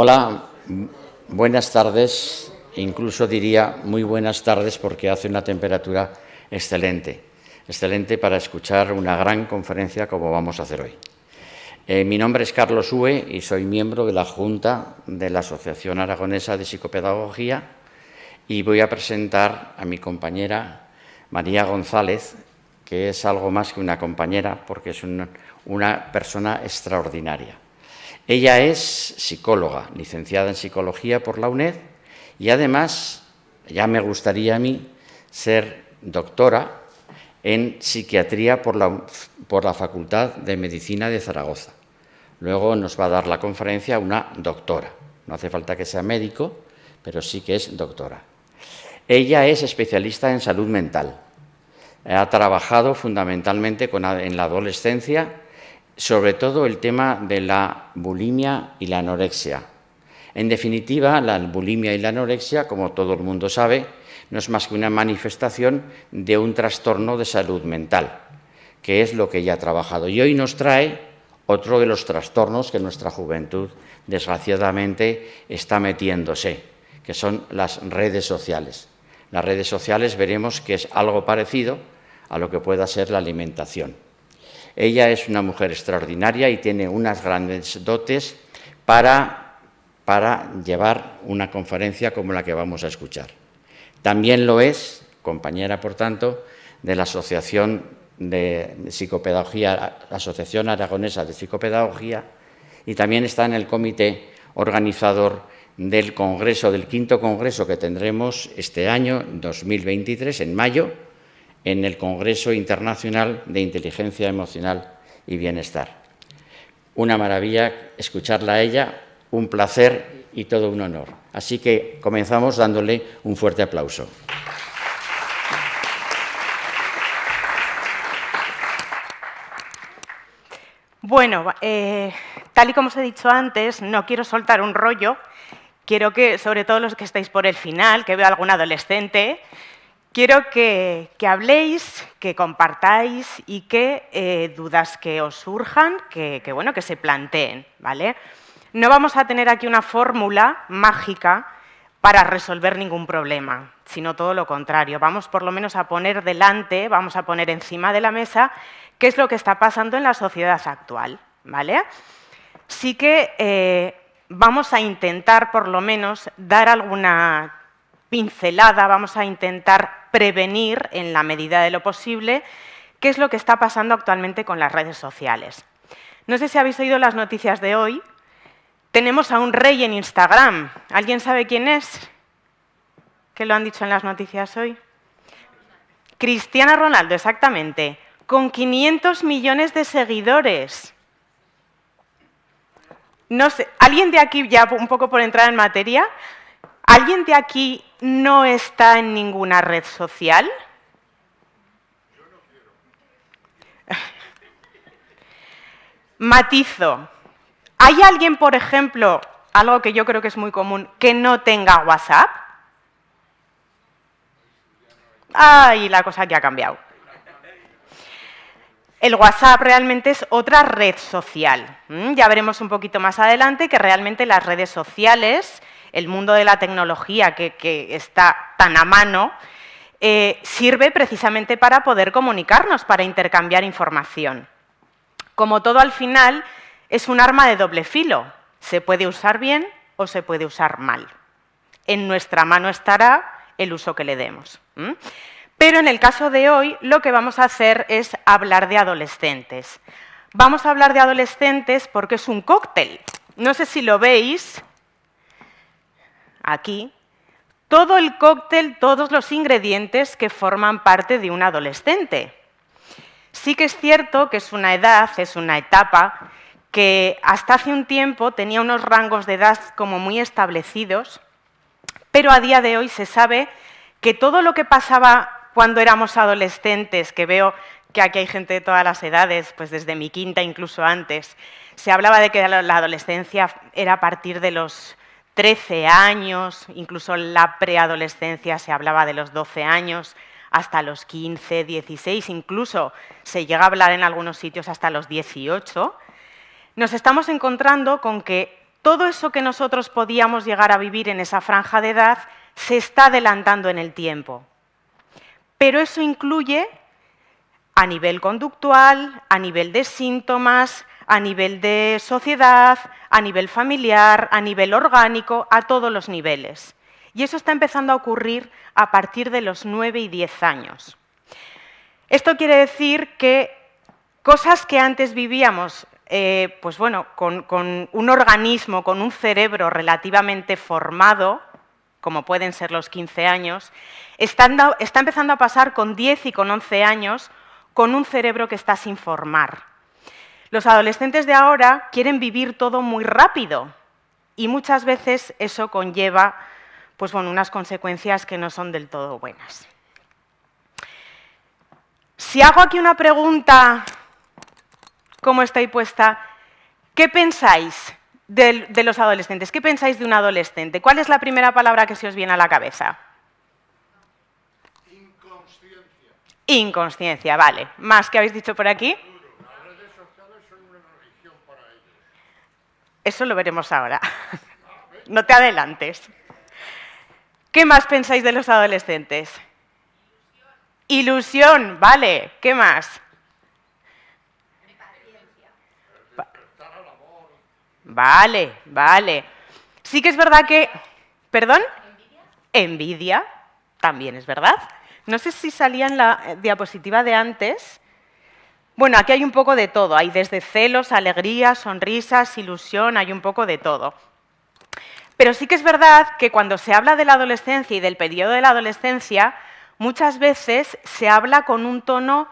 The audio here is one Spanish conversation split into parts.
Hola, buenas tardes, incluso diría muy buenas tardes porque hace una temperatura excelente, excelente para escuchar una gran conferencia como vamos a hacer hoy. Mi nombre es Carlos Hue y soy miembro de la Junta de la Asociación Aragonesa de Psicopedagogía y voy a presentar a mi compañera María González, que es algo más que una compañera porque es una persona extraordinaria. Ella es psicóloga, licenciada en Psicología por la UNED y además, ya me gustaría a mí ser doctora en Psiquiatría por la Facultad de Medicina de Zaragoza. Luego nos va a dar la conferencia una doctora. No hace falta que sea médico, pero sí que es doctora. Ella es especialista en salud mental. Ha trabajado fundamentalmente en la adolescencia, sobre todo el tema de la bulimia y la anorexia. En definitiva, la bulimia y la anorexia, como todo el mundo sabe, no es más que una manifestación de un trastorno de salud mental, que es lo que ella ha trabajado. Y hoy nos trae otro de los trastornos que nuestra juventud, desgraciadamente, está metiéndose, que son las redes sociales. Las redes sociales veremos que es algo parecido a lo que pueda ser la alimentación. Ella es una mujer extraordinaria y tiene unas grandes dotes para llevar una conferencia como la que vamos a escuchar. También lo es, compañera, por tanto, de la Asociación de Psicopedagogía, Asociación Aragonesa de Psicopedagogía, y también está en el comité organizador del Congreso, del 5º Congreso que tendremos este año, 2023, en mayo, en el Congreso Internacional de Inteligencia Emocional y Bienestar. Una maravilla escucharla a ella, un placer y todo un honor. Así que comenzamos dándole un fuerte aplauso. Bueno, tal y como os he dicho antes, no quiero soltar un rollo. Quiero que, sobre todo los que estáis por el final, que veo a algún adolescente, quiero que habléis, que compartáis y que dudas que os surjan, que se planteen, ¿vale? No vamos a tener aquí una fórmula mágica para resolver ningún problema, sino todo lo contrario. Vamos por lo menos a poner delante, vamos a poner encima de la mesa qué es lo que está pasando en la sociedad actual, ¿vale? Sí que vamos a intentar por lo menos dar alguna pincelada, vamos a intentar prevenir en la medida de lo posible qué es lo que está pasando actualmente con las redes sociales. No sé si habéis oído las noticias de hoy. Tenemos a un rey en Instagram. ¿Alguien sabe quién es? ¿Qué lo han dicho en las noticias hoy? Cristiano Ronaldo, exactamente, con 500 millones de seguidores. No sé, ¿alguien de aquí, ya un poco por entrar en materia, alguien de aquí no está en ninguna red social? Yo no quiero. Matizo. ¿Hay alguien, por ejemplo, algo que yo creo que es muy común, que no tenga WhatsApp? ¡Ay, la cosa que ha cambiado! El WhatsApp realmente es otra red social. Ya veremos un poquito más adelante que realmente las redes sociales, el mundo de la tecnología que está tan a mano, sirve precisamente para poder comunicarnos, para intercambiar información. Como todo al final, es un arma de doble filo. Se puede usar bien o se puede usar mal. En nuestra mano estará el uso que le demos. Pero en el caso de hoy, lo que vamos a hacer es hablar de adolescentes. Vamos a hablar de adolescentes porque es un cóctel. No sé si lo veis aquí. Todo el cóctel, todos los ingredientes que forman parte de un adolescente. Sí que es cierto que es una edad, es una etapa que hasta hace un tiempo tenía unos rangos de edad como muy establecidos, pero a día de hoy se sabe que todo lo que pasaba cuando éramos adolescentes, que veo que aquí hay gente de todas las edades, pues desde mi quinta incluso antes, se hablaba de que la adolescencia era a partir de los 13 años, incluso la preadolescencia se hablaba de los 12 años, hasta los 15, 16, incluso se llega a hablar en algunos sitios hasta los 18, nos estamos encontrando con que todo eso que nosotros podíamos llegar a vivir en esa franja de edad se está adelantando en el tiempo. Pero eso incluye a nivel conductual, a nivel de síntomas, a nivel de sociedad, a nivel familiar, a nivel orgánico, a todos los niveles. Y eso está empezando a ocurrir a partir de los 9 y 10 años. Esto quiere decir que cosas que antes vivíamos pues bueno, con un organismo, con un cerebro relativamente formado, como pueden ser los 15 años, está empezando a pasar con 10 y con 11 años con un cerebro que está sin formar. Los adolescentes de ahora quieren vivir todo muy rápido y muchas veces eso conlleva pues bueno, unas consecuencias que no son del todo buenas. Si hago aquí una pregunta, ¿cómo estáis puesta? ¿Qué pensáis de los adolescentes? ¿Qué pensáis de un adolescente? ¿Cuál es la primera palabra que se os viene a la cabeza? Inconsciencia. Inconsciencia, vale. ¿Más que habéis dicho por aquí? Las redes sociales son una religión para ellos. Eso lo veremos ahora. No te adelantes. ¿Qué más pensáis de los adolescentes? Ilusión, vale. ¿Qué más? Vale, vale. Sí que es verdad que... ¿Perdón? Envidia, también es verdad. No sé si salía en la diapositiva de antes. Bueno, aquí hay un poco de todo. Hay desde celos, alegría, sonrisas, ilusión, hay un poco de todo. Pero sí que es verdad que cuando se habla de la adolescencia y del periodo de la adolescencia, muchas veces se habla con un tono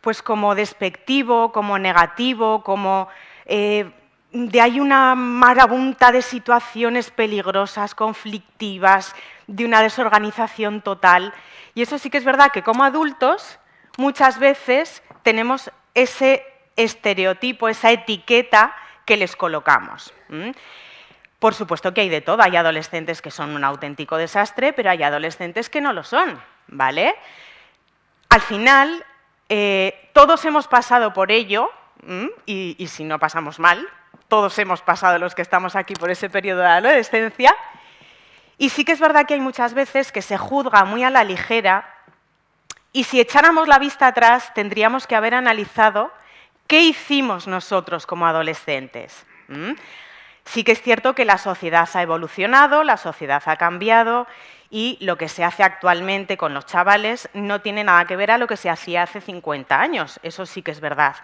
pues como despectivo, como negativo, como de hay una marabunta de situaciones peligrosas, conflictivas, de una desorganización total. Y eso sí que es verdad que como adultos muchas veces tenemos ese estereotipo, esa etiqueta que les colocamos. Por supuesto que hay de todo, hay adolescentes que son un auténtico desastre, pero hay adolescentes que no lo son, ¿vale? Al final, todos hemos pasado por ello, y si no pasamos mal, todos hemos pasado los que estamos aquí por ese periodo de la adolescencia, y sí que es verdad que hay muchas veces que se juzga muy a la ligera, y si echáramos la vista atrás, tendríamos que haber analizado qué hicimos nosotros como adolescentes. Sí que es cierto que la sociedad ha evolucionado, la sociedad ha cambiado y lo que se hace actualmente con los chavales no tiene nada que ver a lo que se hacía hace 50 años, eso sí que es verdad.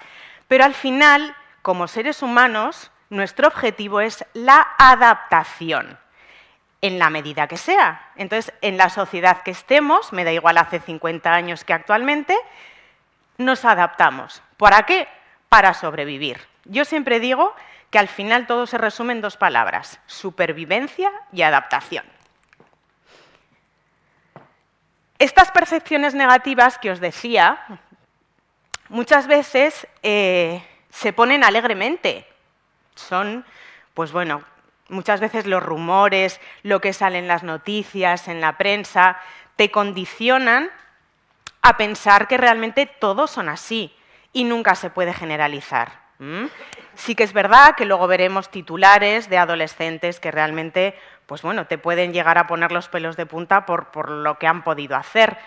Pero al final, como seres humanos, nuestro objetivo es la adaptación, en la medida que sea. Entonces, en la sociedad que estemos, me da igual hace 50 años que actualmente, nos adaptamos. ¿Para qué? Para sobrevivir. Yo siempre digo que al final todo se resume en 2 palabras, supervivencia y adaptación. Estas percepciones negativas que os decía, muchas veces se ponen alegremente. Son, pues bueno, muchas veces los rumores, lo que sale en las noticias, en la prensa, te condicionan a pensar que realmente todos son así y nunca se puede generalizar. Sí que es verdad que luego veremos titulares de adolescentes que realmente pues bueno, te pueden llegar a poner los pelos de punta por lo que han podido hacer.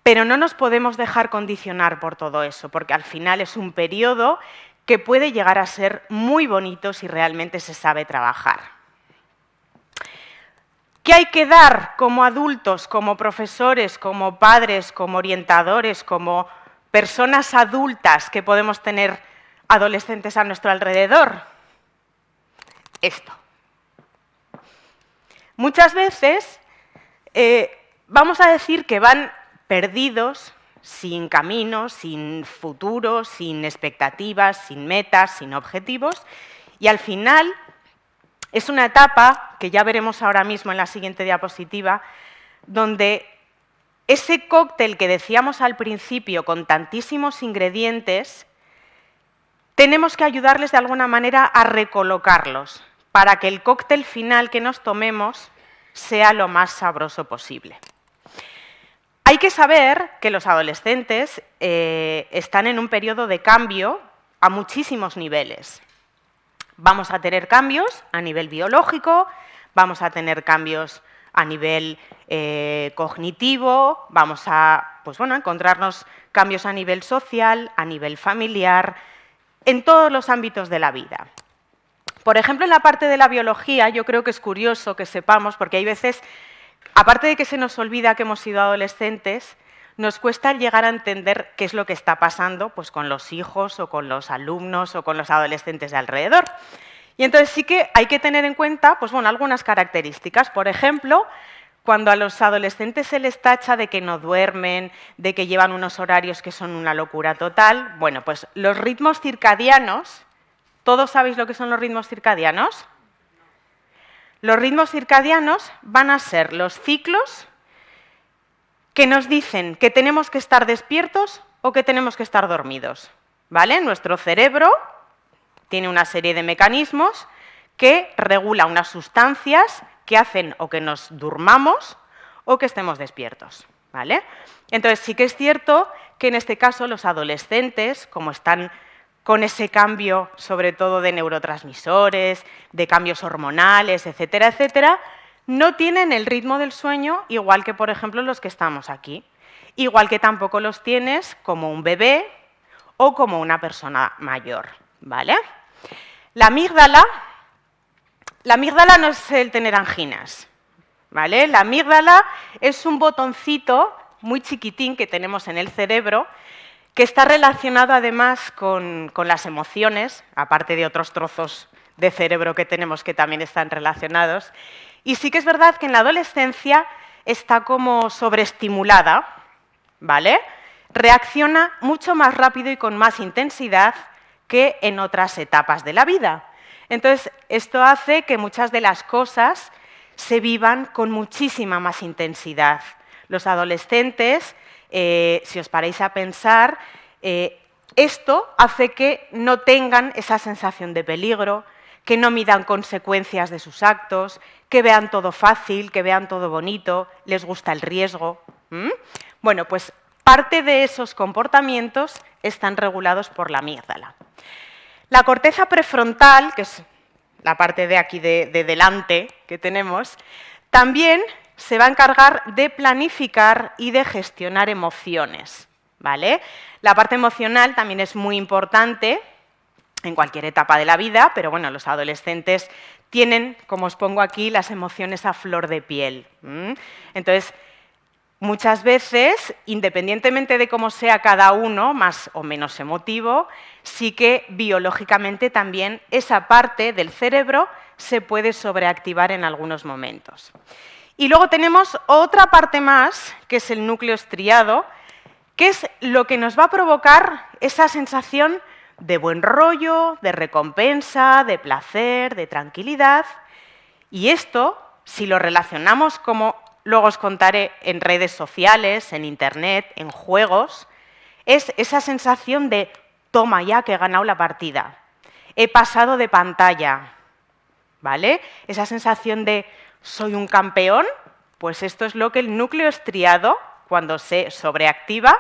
Pero no nos podemos dejar condicionar por todo eso, porque al final es un periodo que puede llegar a ser muy bonito si realmente se sabe trabajar. ¿Qué hay que dar como adultos, como profesores, como padres, como orientadores, como personas adultas que podemos tener adolescentes a nuestro alrededor? Esto. Muchas veces vamos a decir que van perdidos, sin camino, sin futuro, sin expectativas, sin metas, sin objetivos, y al final es una etapa, que ya veremos ahora mismo en la siguiente diapositiva, donde ese cóctel que decíamos al principio con tantísimos ingredientes, tenemos que ayudarles de alguna manera a recolocarlos para que el cóctel final que nos tomemos sea lo más sabroso posible. Hay que saber que los adolescentes están en un periodo de cambio a muchísimos niveles. Vamos a tener cambios a nivel biológico, vamos a tener cambios a nivel cognitivo, vamos a encontrarnos cambios a nivel social, a nivel familiar, en todos los ámbitos de la vida. Por ejemplo, en la parte de la biología, yo creo que es curioso que sepamos, porque hay veces, aparte de que se nos olvida que hemos sido adolescentes, nos cuesta llegar a entender qué es lo que está pasando pues, con los hijos o con los alumnos o con los adolescentes de alrededor. Y entonces sí que hay que tener en cuenta pues, algunas características. Por ejemplo, cuando a los adolescentes se les tacha de que no duermen, de que llevan unos horarios que son una locura total, bueno, pues los ritmos circadianos, ¿todos sabéis lo que son los ritmos circadianos? Los ritmos circadianos van a ser los ciclos que nos dicen que tenemos que estar despiertos o que tenemos que estar dormidos, ¿vale? Nuestro cerebro tiene una serie de mecanismos que regula unas sustancias que hacen o que nos durmamos o que estemos despiertos, ¿vale? Entonces, sí que es cierto que en este caso los adolescentes, como están con ese cambio, sobre todo de neurotransmisores, de cambios hormonales, etcétera, etcétera, no tienen el ritmo del sueño igual que, por ejemplo, los que estamos aquí. Igual que tampoco los tienes como un bebé o como una persona mayor, ¿vale? La amígdala no es el tener anginas, ¿vale? La amígdala es un botoncito muy chiquitín que tenemos en el cerebro que está relacionado además con las emociones, aparte de otros trozos de cerebro que tenemos que también están relacionados. Y sí que es verdad que en la adolescencia está como sobreestimulada, ¿vale? Reacciona mucho más rápido y con más intensidad que en otras etapas de la vida. Entonces, esto hace que muchas de las cosas se vivan con muchísima más intensidad. Los adolescentes, si os paráis a pensar, esto hace que no tengan esa sensación de peligro, que no midan consecuencias de sus actos, que vean todo fácil, que vean todo bonito, les gusta el riesgo. Bueno, pues parte de esos comportamientos están regulados por la amígdala. La corteza prefrontal, que es la parte de aquí de delante que tenemos, también se va a encargar de planificar y de gestionar emociones, ¿vale? La parte emocional también es muy importante en cualquier etapa de la vida, pero bueno, los adolescentes tienen, como os pongo aquí, las emociones a flor de piel. Entonces, muchas veces, independientemente de cómo sea cada uno, más o menos emotivo, sí que biológicamente también esa parte del cerebro se puede sobreactivar en algunos momentos. Y luego tenemos otra parte más, que es el núcleo estriado, que es lo que nos va a provocar esa sensación de buen rollo, de recompensa, de placer, de tranquilidad. Y esto, si lo relacionamos, como luego os contaré, en redes sociales, en Internet, en juegos, es esa sensación de toma ya que he ganado la partida, he pasado de pantalla, ¿vale? Esa sensación de soy un campeón, pues esto es lo que el núcleo estriado, cuando se sobreactiva,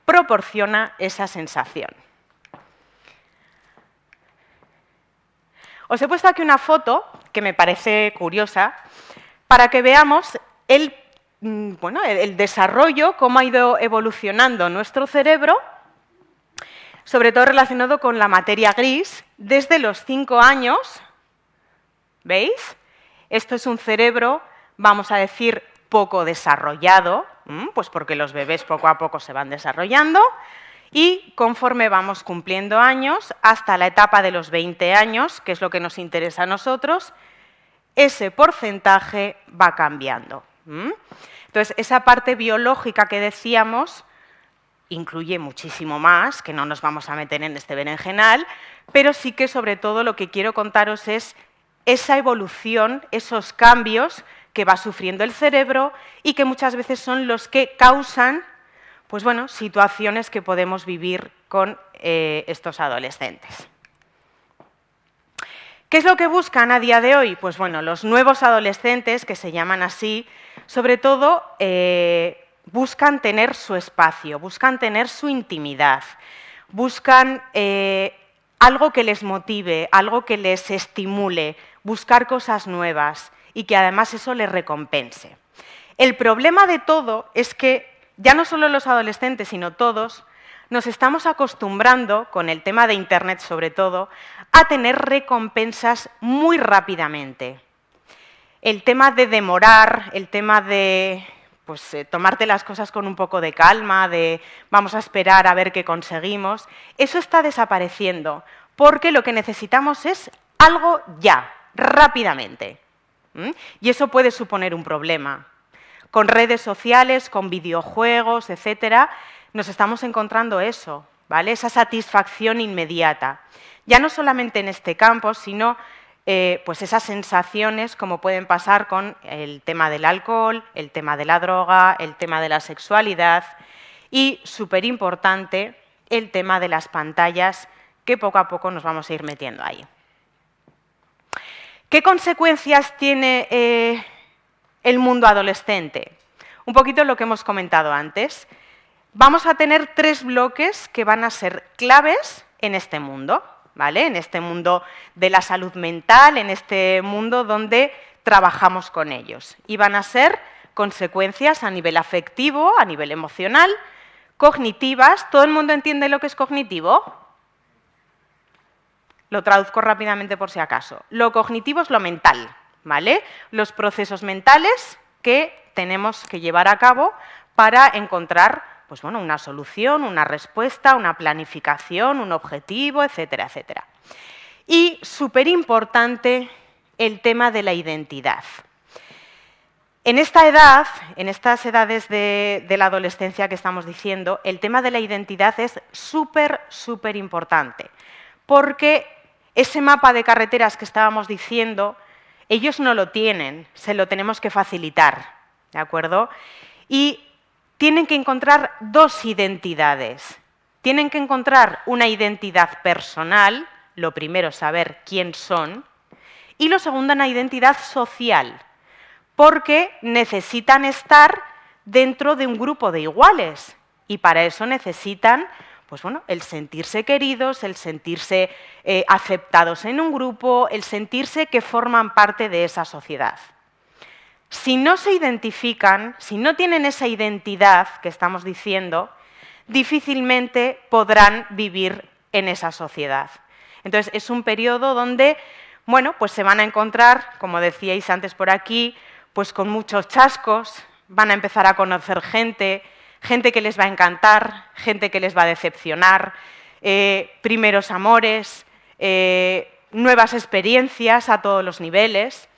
proporciona esa sensación. Os he puesto aquí una foto que me parece curiosa para que veamos el desarrollo, cómo ha ido evolucionando nuestro cerebro, sobre todo relacionado con la materia gris, desde los 5 años. ¿Veis? Esto es un cerebro, vamos a decir, poco desarrollado, pues porque los bebés poco a poco se van desarrollando, y conforme vamos cumpliendo años, hasta la etapa de los 20 años, que es lo que nos interesa a nosotros, ese porcentaje va cambiando. Entonces, esa parte biológica que decíamos incluye muchísimo más, que no nos vamos a meter en este berenjenal, pero sí que sobre todo lo que quiero contaros es esa evolución, esos cambios que va sufriendo el cerebro y que muchas veces son los que causan pues bueno, situaciones que podemos vivir con estos adolescentes. ¿Qué es lo que buscan a día de hoy? Pues bueno, los nuevos adolescentes, que se llaman así, sobre todo buscan tener su espacio, buscan tener su intimidad, buscan algo que les motive, algo que les estimule, buscar cosas nuevas y que además eso les recompense. El problema de todo es que ya no solo los adolescentes, sino todos, nos estamos acostumbrando, con el tema de Internet sobre todo, a tener recompensas muy rápidamente. El tema de demorar, el tema de tomarte las cosas con un poco de calma, de vamos a esperar a ver qué conseguimos, eso está desapareciendo, porque lo que necesitamos es algo ya, rápidamente. Y eso puede suponer un problema. Con redes sociales, con videojuegos, etcétera, nos estamos encontrando eso, ¿vale? Esa satisfacción inmediata. Ya no solamente en este campo, sino pues esas sensaciones como pueden pasar con el tema del alcohol, el tema de la droga, el tema de la sexualidad y, súper importante, el tema de las pantallas, que poco a poco nos vamos a ir metiendo ahí. ¿Qué consecuencias tiene el mundo adolescente? Un poquito lo que hemos comentado antes. Vamos a tener 3 bloques que van a ser claves en este mundo, ¿vale? En este mundo de la salud mental, en este mundo donde trabajamos con ellos. Y van a ser consecuencias a nivel afectivo, a nivel emocional, cognitivas. ¿Todo el mundo entiende lo que es cognitivo? Lo traduzco rápidamente por si acaso. Lo cognitivo es lo mental, ¿vale? Los procesos mentales que tenemos que llevar a cabo para encontrar una solución, una respuesta, una planificación, un objetivo, etcétera, etcétera. Y súper importante el tema de la identidad. En esta edad, en estas edades de la adolescencia que estamos diciendo, el tema de la identidad es súper, súper importante, porque ese mapa de carreteras que estábamos diciendo, ellos no lo tienen, se lo tenemos que facilitar, ¿de acuerdo? Y tienen que encontrar 2 identidades. Tienen que encontrar una identidad personal, lo primero, saber quién son, y lo segundo, una identidad social, porque necesitan estar dentro de un grupo de iguales, y para eso necesitan el sentirse queridos, el sentirse aceptados en un grupo, el sentirse que forman parte de esa sociedad. Si no se identifican, si no tienen esa identidad que estamos diciendo, difícilmente podrán vivir en esa sociedad. Entonces, es un periodo donde, se van a encontrar, como decíais antes por aquí, con muchos chascos, van a empezar a conocer gente que les va a encantar, gente que les va a decepcionar, primeros amores, nuevas experiencias a todos los niveles.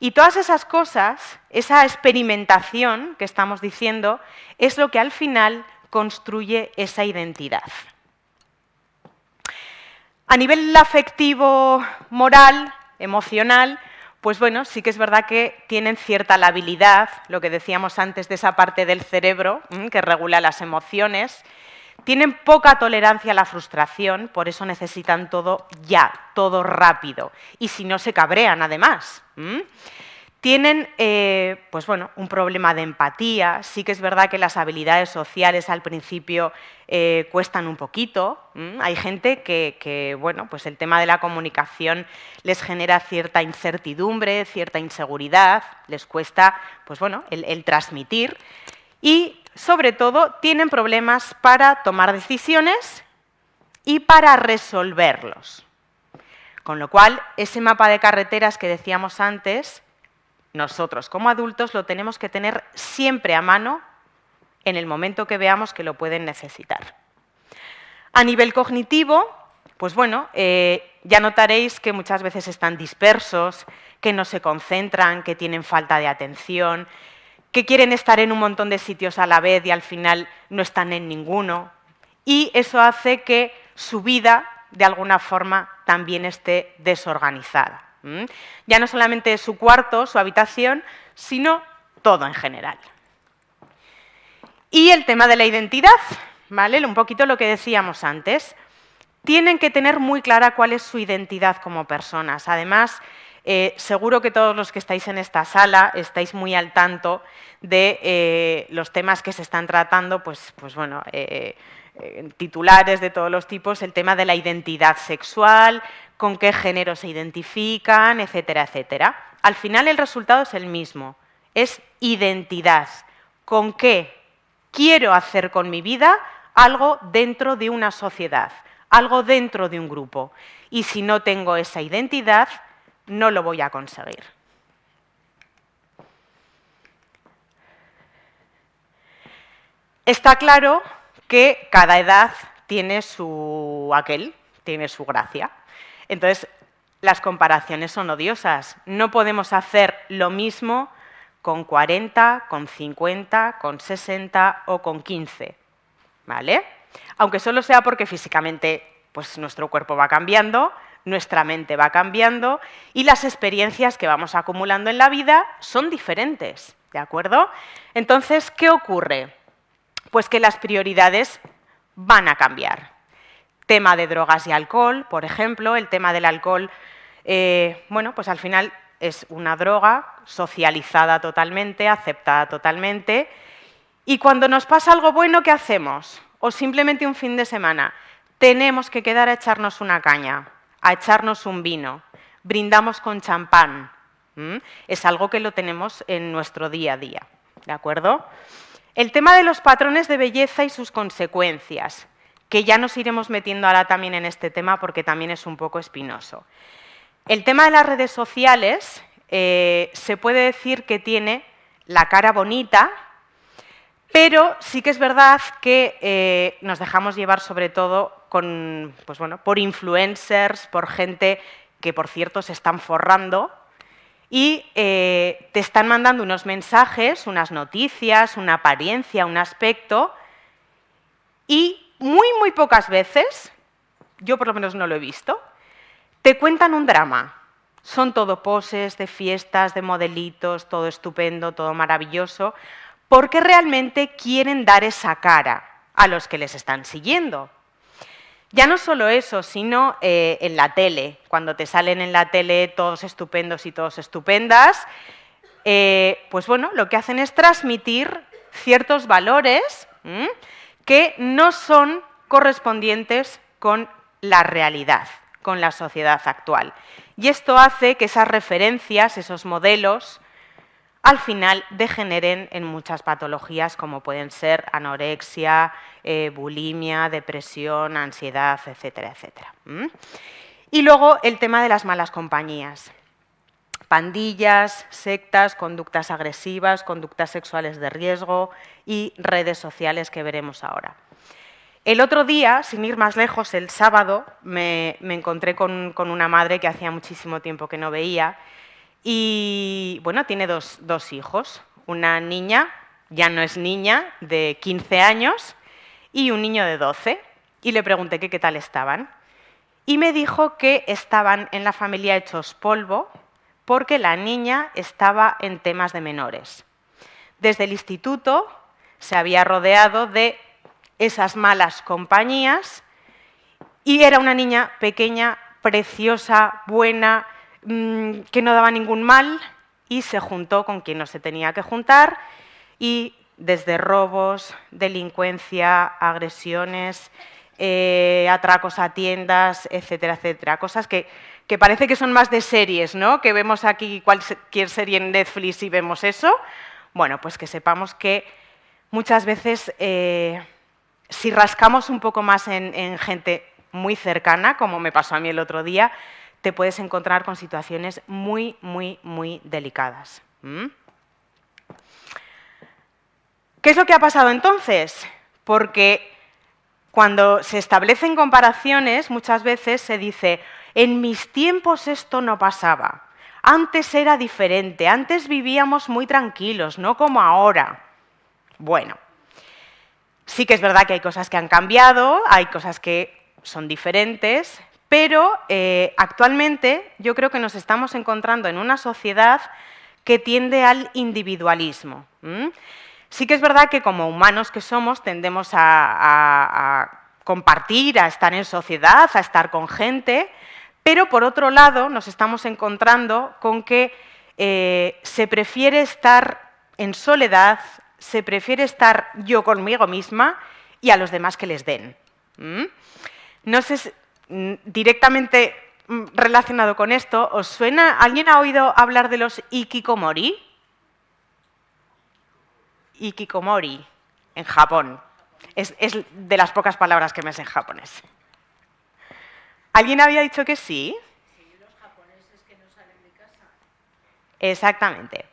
Y todas esas cosas, esa experimentación que estamos diciendo, es lo que al final construye esa identidad. A nivel afectivo, moral, emocional, sí que es verdad que tienen cierta labilidad, lo que decíamos antes de esa parte del cerebro que regula las emociones. Tienen poca tolerancia a la frustración, por eso necesitan todo ya, todo rápido. Y si no, se cabrean, además. Tienen un problema de empatía. Sí que es verdad que las habilidades sociales al principio cuestan un poquito. Hay gente que el tema de la comunicación les genera cierta incertidumbre, cierta inseguridad, les cuesta el transmitir. Y, sobre todo, tienen problemas para tomar decisiones y para resolverlos. Con lo cual, ese mapa de carreteras que decíamos antes, nosotros como adultos lo tenemos que tener siempre a mano en el momento que veamos que lo pueden necesitar. A nivel cognitivo, ya notaréis que muchas veces están dispersos, que no se concentran, que tienen falta de atención, que quieren estar en un montón de sitios a la vez y al final no están en ninguno. Y eso hace que su vida, de alguna forma, también esté desorganizada. Ya no solamente su cuarto, su habitación, sino todo en general. Y el tema de la identidad, ¿vale? Un poquito lo que decíamos antes. Tienen que tener muy clara cuál es su identidad como personas. Además, seguro que todos los que estáis en esta sala estáis muy al tanto de los temas que se están tratando, titulares de todos los tipos, el tema de la identidad sexual, con qué género se identifican, etcétera, etcétera. Al final el resultado es el mismo, es identidad. ¿Con qué quiero hacer con mi vida algo dentro de una sociedad, algo dentro de un grupo? Y si no tengo esa identidad, no lo voy a conseguir. Está claro que cada edad tiene su aquel, tiene su gracia. Entonces, las comparaciones son odiosas. No podemos hacer lo mismo con 40, con 50, con 60 o con 15, ¿vale? Aunque solo sea porque físicamente pues, nuestro cuerpo va cambiando, nuestra mente va cambiando y las experiencias que vamos acumulando en la vida son diferentes, ¿de acuerdo? Entonces, ¿qué ocurre? Pues que las prioridades van a cambiar. Tema de drogas y alcohol, por ejemplo, el tema del alcohol, bueno, pues al final es una droga socializada totalmente, aceptada totalmente, y cuando nos pasa algo bueno, ¿qué hacemos? O simplemente un fin de semana, tenemos que quedar a echarnos una caña, a echarnos un vino, brindamos con champán. Es algo que lo tenemos en nuestro día a día, ¿de acuerdo? El tema de los patrones de belleza y sus consecuencias, que ya nos iremos metiendo ahora también en este tema porque también es un poco espinoso. El tema de las redes sociales se puede decir que tiene la cara bonita, pero sí que es verdad que nos dejamos llevar sobre todo con, pues bueno, por influencers, por gente que, por cierto, se están forrando y te están mandando unos mensajes, unas noticias, una apariencia, un aspecto, y muy pocas veces, yo por lo menos no lo he visto, te cuentan un drama. Son todo poses de fiestas, de modelitos, todo estupendo, todo maravilloso, porque realmente quieren dar esa cara a los que les están siguiendo. Ya no solo eso, sino en la tele, cuando te salen en la tele todos estupendos y todos estupendas, pues bueno, lo que hacen es transmitir ciertos valores que no son correspondientes con la realidad, con la sociedad actual. Y esto hace que esas referencias, esos modelos, al final degeneren en muchas patologías como pueden ser anorexia, bulimia, depresión, ansiedad, etcétera, etcétera. Y luego el tema de las malas compañías. Pandillas, sectas, conductas agresivas, conductas sexuales de riesgo y redes sociales que veremos ahora. El otro día, sin ir más lejos, el sábado, me encontré con una madre que hacía muchísimo tiempo que no veía y, bueno, tiene dos hijos, una niña, ya no es niña, de 15 años y un niño de 12. Y le pregunté que qué tal estaban. Y me dijo que estaban en la familia hechos polvo porque la niña estaba en temas de menores. Desde el instituto se había rodeado de esas malas compañías y era una niña pequeña, preciosa, buena, que no daba ningún mal y se juntó con quien no se tenía que juntar y desde robos, delincuencia, agresiones, atracos a tiendas, etcétera, etcétera. Cosas que parece que son más de series, ¿no? Que vemos aquí cualquier serie en Netflix y vemos eso. Bueno, pues que sepamos que muchas veces si rascamos un poco más en gente muy cercana, como me pasó a mí el otro día, te puedes encontrar con situaciones muy delicadas. ¿Qué es lo que ha pasado entonces? Porque cuando se establecen comparaciones, muchas veces se dice, en mis tiempos esto no pasaba, antes era diferente, antes vivíamos muy tranquilos, no como ahora. Bueno, sí que es verdad que hay cosas que han cambiado, hay cosas que son diferentes, pero actualmente yo creo que nos estamos encontrando en una sociedad que tiende al individualismo. Sí que es verdad que como humanos que somos tendemos a compartir, a estar en sociedad, a estar con gente, pero por otro lado nos estamos encontrando con que se prefiere estar en soledad, se prefiere estar yo conmigo misma y a los demás que les den. No sé si, directamente relacionado con esto, ¿os suena? ¿Alguien ha oído hablar de los hikikomori? Hikikomori, en Japón. Es de las pocas palabras que me sé en japonés. ¿Alguien había dicho que sí? Sí, los japoneses que no salen de casa. Exactamente.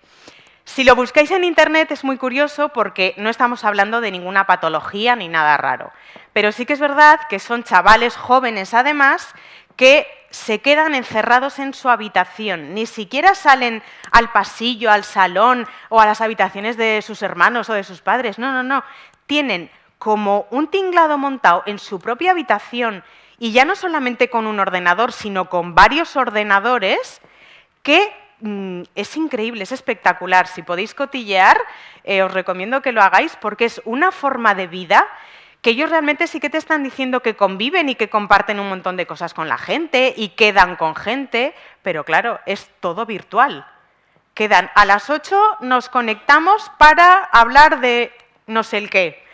Si lo buscáis en Internet es muy curioso porque no estamos hablando de ninguna patología ni nada raro. Pero sí que es verdad que son chavales jóvenes, además, que se quedan encerrados en su habitación. Ni siquiera salen al pasillo, al salón o a las habitaciones de sus hermanos o de sus padres. No, no, no. Tienen como un tinglado montado en su propia habitación y ya no solamente con un ordenador, sino con varios ordenadores que es increíble, es espectacular. Si podéis cotillear, os recomiendo que lo hagáis porque es una forma de vida que ellos realmente sí que te están diciendo que conviven y que comparten un montón de cosas con la gente y quedan con gente, pero claro, es todo virtual. Quedan a las 8, nos conectamos para hablar de no sé el qué.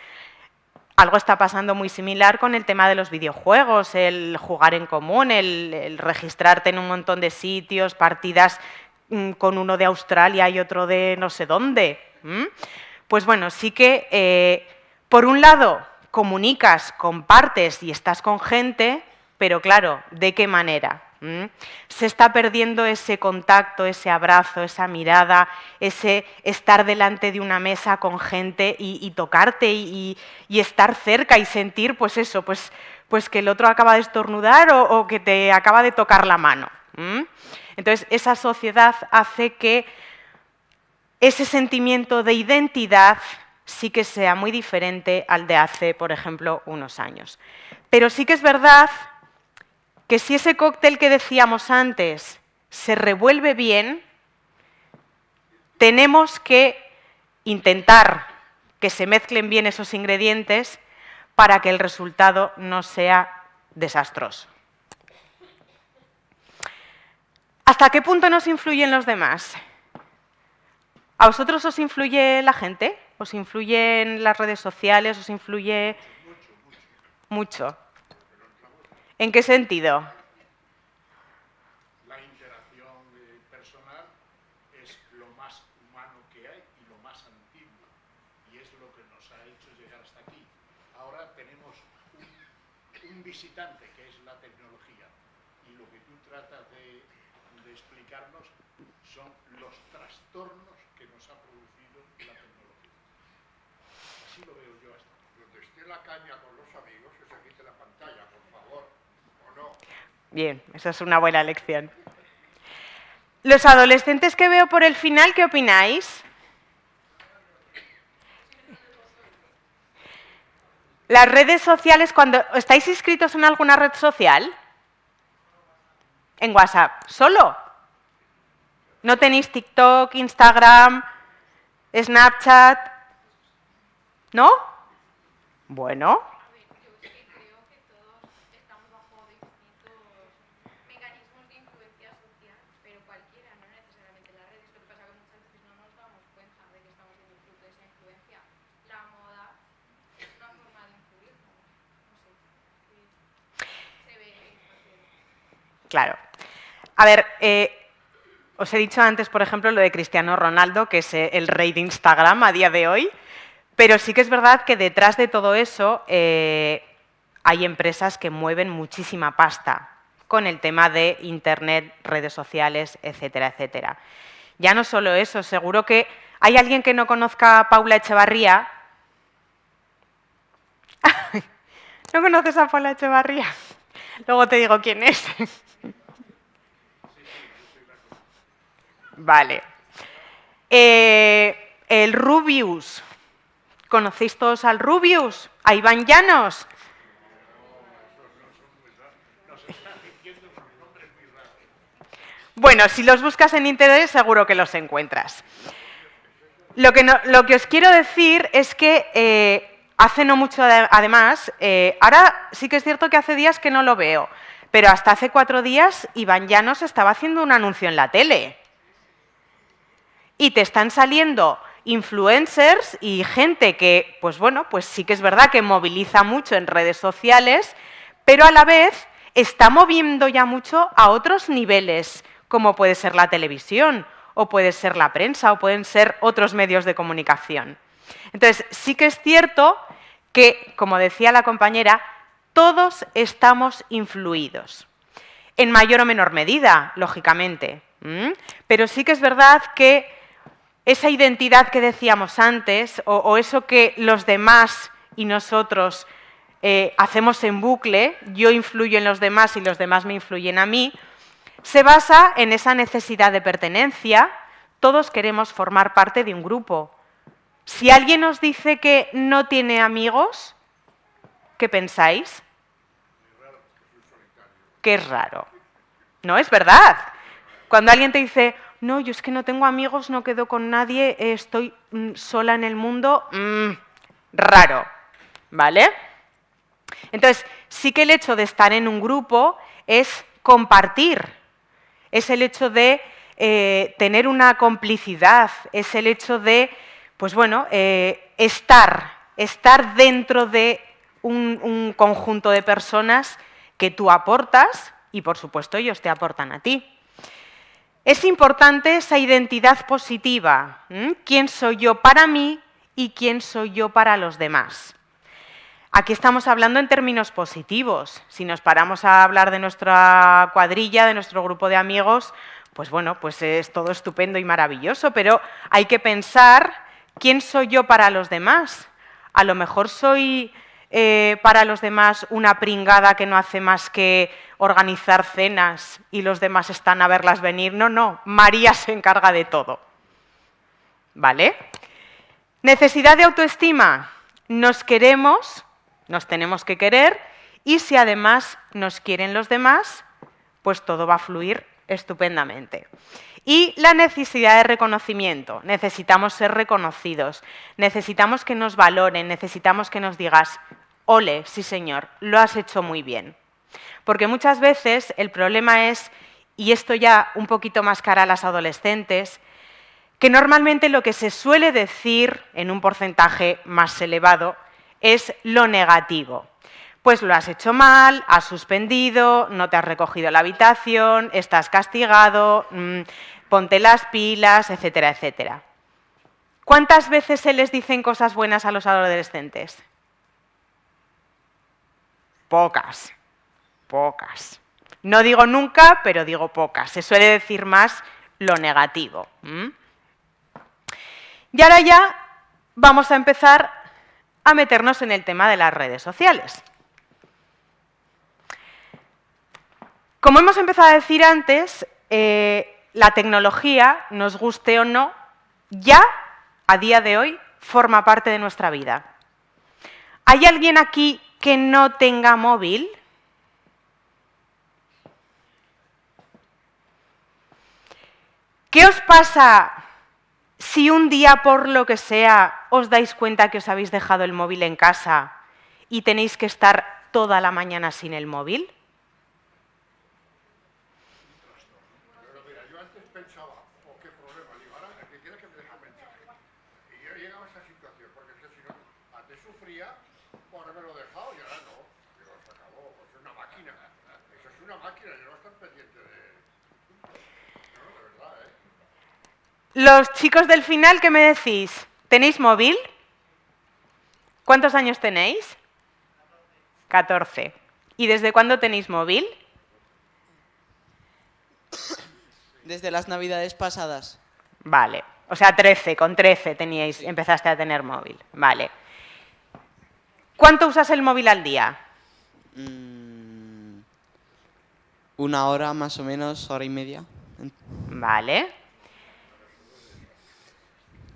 Algo está pasando muy similar con el tema de los videojuegos, el jugar en común, el registrarte en un montón de sitios, partidas con uno de Australia y otro de no sé dónde. Pues bueno, sí que, por un lado, comunicas, compartes y estás con gente, pero claro, ¿de qué manera? Se está perdiendo ese contacto, ese abrazo, esa mirada, ese estar delante de una mesa con gente y tocarte y estar cerca y sentir, pues eso, pues que el otro acaba de estornudar o que te acaba de tocar la mano. Entonces, esa sociedad hace que ese sentimiento de identidad sí que sea muy diferente al de hace, por ejemplo, unos años. Pero sí que es verdad que si ese cóctel que decíamos antes se revuelve bien, tenemos que intentar que se mezclen bien esos ingredientes para que el resultado no sea desastroso. ¿Hasta qué punto nos influyen los demás? ¿A vosotros os influye la gente? ¿Os influyen las redes sociales? ¿Os influye mucho? ¿En qué sentido? La interacción personal es lo más humano que hay y lo más antiguo. Y es lo que nos ha hecho llegar hasta aquí. Ahora tenemos un visitante que es la tecnología. Y lo que tú tratas de explicarnos son los trastornos que nos ha producido la tecnología. Así lo veo yo hasta. Donde esté la caña con los amigos, que se quite la pantalla, por favor. Bien, esa es una buena lección. Los adolescentes que veo por el final, ¿qué opináis? Las redes sociales, cuando ¿estáis inscritos en alguna red social? En WhatsApp, ¿solo? ¿No tenéis TikTok, Instagram, Snapchat? ¿No? Bueno. Claro. A ver, os he dicho antes, por ejemplo, lo de Cristiano Ronaldo, que es el rey de Instagram a día de hoy, pero sí que es verdad que detrás de todo eso hay empresas que mueven muchísima pasta con el tema de Internet, redes sociales, etcétera, etcétera. Ya no solo eso, seguro que hay alguien que no conozca a Paula Echevarría. ¿No conoces a Paula Echevarría? Luego te digo quién es. Vale. El Rubius. ¿Conocéis todos al Rubius? ¿A Iván Llanos? Bueno, si los buscas en internet seguro que los encuentras. Lo que os quiero decir es que hace no mucho, además, ahora sí que es cierto que hace días que no lo veo, pero hasta hace 4 días Iván Llanos estaba haciendo un anuncio en la tele. Y te están saliendo influencers y gente que, pues bueno, pues sí que es verdad que moviliza mucho en redes sociales, pero a la vez está moviendo ya mucho a otros niveles, como puede ser la televisión, o puede ser la prensa, o pueden ser otros medios de comunicación. Entonces, sí que es cierto que, como decía la compañera, todos estamos influidos. En mayor o menor medida, lógicamente. Pero sí que es verdad que esa identidad que decíamos antes, o eso que los demás y nosotros hacemos en bucle, yo influyo en los demás y los demás me influyen a mí, se basa en esa necesidad de pertenencia. Todos queremos formar parte de un grupo. Si alguien os dice que no tiene amigos, ¿qué pensáis? Que es raro. No, es verdad. Cuando alguien te dice, no, yo es que no tengo amigos, no quedo con nadie, estoy sola en el mundo, raro, ¿vale? Entonces, sí que el hecho de estar en un grupo es compartir, es el hecho de tener una complicidad, es el hecho de, pues bueno, estar dentro de un conjunto de personas que tú aportas y, por supuesto, ellos te aportan a ti. Es importante esa identidad positiva. ¿Quién soy yo para mí y quién soy yo para los demás? Aquí estamos hablando en términos positivos. Si nos paramos a hablar de nuestra cuadrilla, de nuestro grupo de amigos, pues bueno, pues es todo estupendo y maravilloso, pero hay que pensar quién soy yo para los demás. A lo mejor soy para los demás una pringada que no hace más que organizar cenas y los demás están a verlas venir. No, María se encarga de todo. ¿Vale? Necesidad de autoestima. Nos queremos, nos tenemos que querer y si además nos quieren los demás, pues todo va a fluir estupendamente. Y la necesidad de reconocimiento. Necesitamos ser reconocidos, necesitamos que nos valoren, necesitamos que nos digas, ole, sí señor, lo has hecho muy bien. Porque muchas veces el problema es, y esto ya un poquito más cara a las adolescentes, que normalmente lo que se suele decir en un porcentaje más elevado es lo negativo. Pues lo has hecho mal, has suspendido, no te has recogido la habitación, estás castigado, ponte las pilas, etcétera, etcétera. ¿Cuántas veces se les dicen cosas buenas a los adolescentes? Pocas, pocas. No digo nunca, pero digo pocas. Se suele decir más lo negativo. Y ahora ya vamos a empezar a meternos en el tema de las redes sociales. Como hemos empezado a decir antes, la tecnología, nos guste o no, ya, a día de hoy, forma parte de nuestra vida. ¿Hay alguien aquí que no tenga móvil? ¿Qué os pasa si un día, por lo que sea, os dais cuenta que os habéis dejado el móvil en casa y tenéis que estar toda la mañana sin el móvil? Pero mira, yo antes pensaba, oh, qué problema, digo, ahora el que quiera que me deje un mensaje. Y yo llegaba a esa situación, porque es que si no, antes sufría por haberme lo dejado y ahora no. Digo, se acabó, pues es una máquina. Eso es una máquina, yo no estoy pendiente de... No, de verdad, ¿eh? Los chicos del final, ¿qué me decís? ¿Tenéis móvil? ¿Cuántos años tenéis? 14. ¿Y desde cuándo tenéis móvil? Desde las navidades pasadas. Vale. O sea, 13, con 13 empezaste a tener móvil. Vale. ¿Cuánto usas el móvil al día? 1 hora más o menos, hora y media. Vale.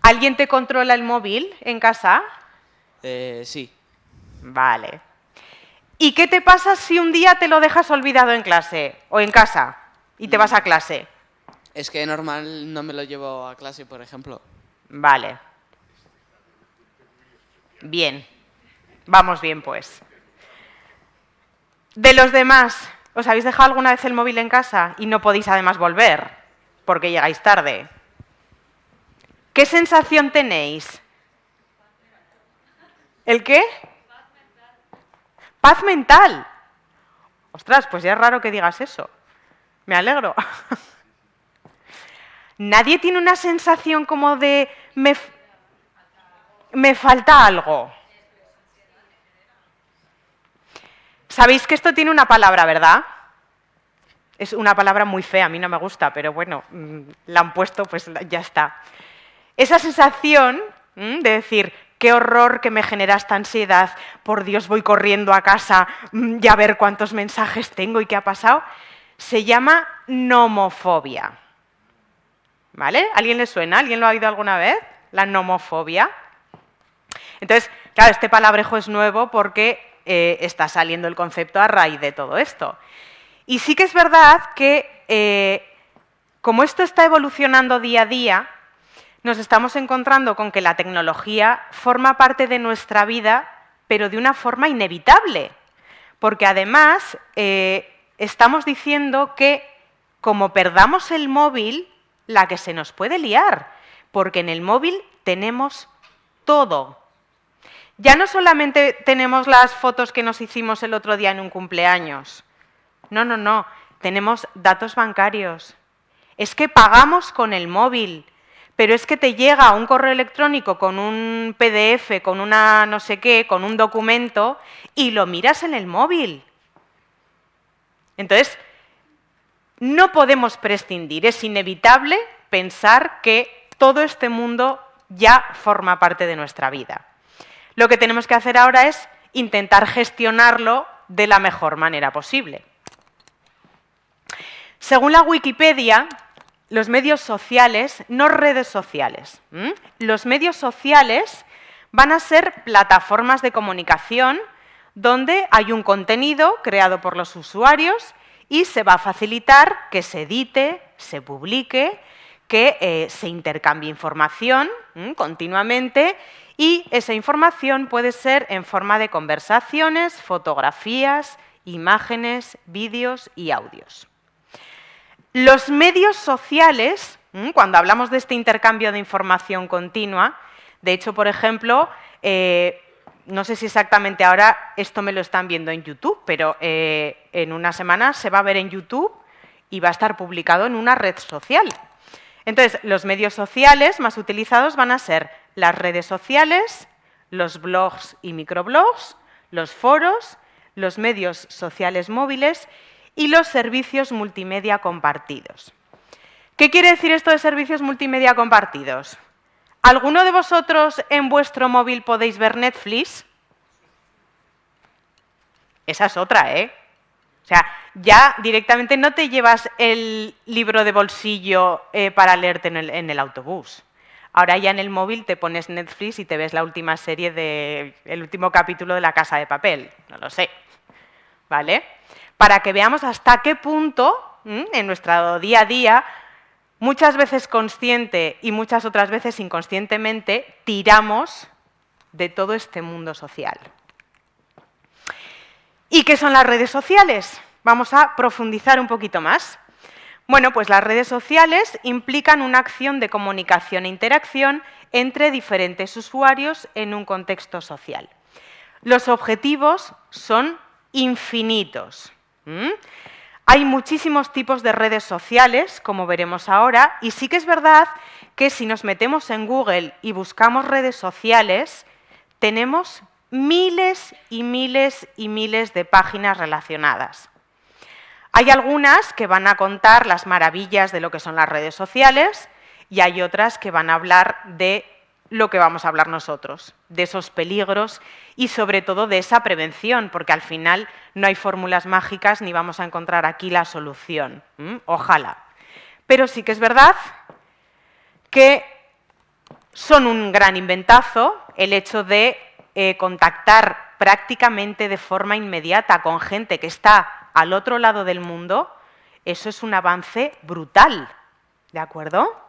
¿Alguien te controla el móvil en casa? Sí. Vale. ¿Y qué te pasa si un día te lo dejas olvidado en clase o en casa y te vas a clase? Es que normal no me lo llevo a clase, por ejemplo. Vale. Bien. Vamos bien, pues. De los demás, ¿os habéis dejado alguna vez el móvil en casa y no podéis además volver porque llegáis tarde? ¿Qué sensación tenéis? ¿El qué? Paz mental. Ostras, pues ya es raro que digas eso. Me alegro. ¿Nadie tiene una sensación como de me falta algo? Sabéis que esto tiene una palabra, ¿verdad? Es una palabra muy fea, a mí no me gusta, pero bueno, la han puesto, pues ya está. Esa sensación de decir, qué horror que me genera esta ansiedad, por Dios, voy corriendo a casa ya a ver cuántos mensajes tengo y qué ha pasado, se llama nomofobia. ¿Vale? ¿Alguien le suena? ¿Alguien lo ha oído alguna vez? La nomofobia. Entonces, claro, este palabrejo es nuevo porque está saliendo el concepto a raíz de todo esto. Y sí que es verdad que, como esto está evolucionando día a día, nos estamos encontrando con que la tecnología forma parte de nuestra vida, pero de una forma inevitable. Porque además, estamos diciendo que, como perdamos el móvil, la que se nos puede liar, porque en el móvil tenemos todo. Ya no solamente tenemos las fotos que nos hicimos el otro día en un cumpleaños. No. Tenemos datos bancarios. Es que pagamos con el móvil, pero es que te llega un correo electrónico con un PDF, con una no sé qué, con un documento, y lo miras en el móvil. Entonces, no podemos prescindir. Es inevitable pensar que todo este mundo ya forma parte de nuestra vida. Lo que tenemos que hacer ahora es intentar gestionarlo de la mejor manera posible. Según la Wikipedia, los medios sociales, no redes sociales, los medios sociales van a ser plataformas de comunicación donde hay un contenido creado por los usuarios y se va a facilitar que se edite, se publique, que se intercambie información continuamente, y esa información puede ser en forma de conversaciones, fotografías, imágenes, vídeos y audios. Los medios sociales, cuando hablamos de este intercambio de información continua, de hecho, por ejemplo, no sé si exactamente ahora esto me lo están viendo en YouTube, pero en una semana se va a ver en YouTube y va a estar publicado en una red social. Entonces, los medios sociales más utilizados van a ser las redes sociales, los blogs y microblogs, los foros, los medios sociales móviles y los servicios multimedia compartidos. ¿Qué quiere decir esto de servicios multimedia compartidos? ¿Alguno de vosotros en vuestro móvil podéis ver Netflix? Esa es otra, ¿eh? O sea, ya directamente no te llevas el libro de bolsillo para leerte en el autobús. Ahora ya en el móvil te pones Netflix y te ves la última serie el último capítulo de La Casa de Papel. No lo sé. ¿Vale? Para que veamos hasta qué punto en nuestro día a día, muchas veces consciente y muchas otras veces inconscientemente, tiramos de todo este mundo social. ¿Y qué son las redes sociales? Vamos a profundizar un poquito más. Bueno, pues las redes sociales implican una acción de comunicación e interacción entre diferentes usuarios en un contexto social. Los objetivos son infinitos. Hay muchísimos tipos de redes sociales, como veremos ahora, y sí que es verdad que si nos metemos en Google y buscamos redes sociales, tenemos miles y miles y miles de páginas relacionadas. Hay algunas que van a contar las maravillas de lo que son las redes sociales y hay otras que van a hablar de lo que vamos a hablar nosotros, de esos peligros y sobre todo de esa prevención, porque al final no hay fórmulas mágicas ni vamos a encontrar aquí la solución. Ojalá. Pero sí que es verdad que son un gran inventazo el hecho de contactar prácticamente de forma inmediata con gente que está al otro lado del mundo. Eso es un avance brutal, ¿de acuerdo?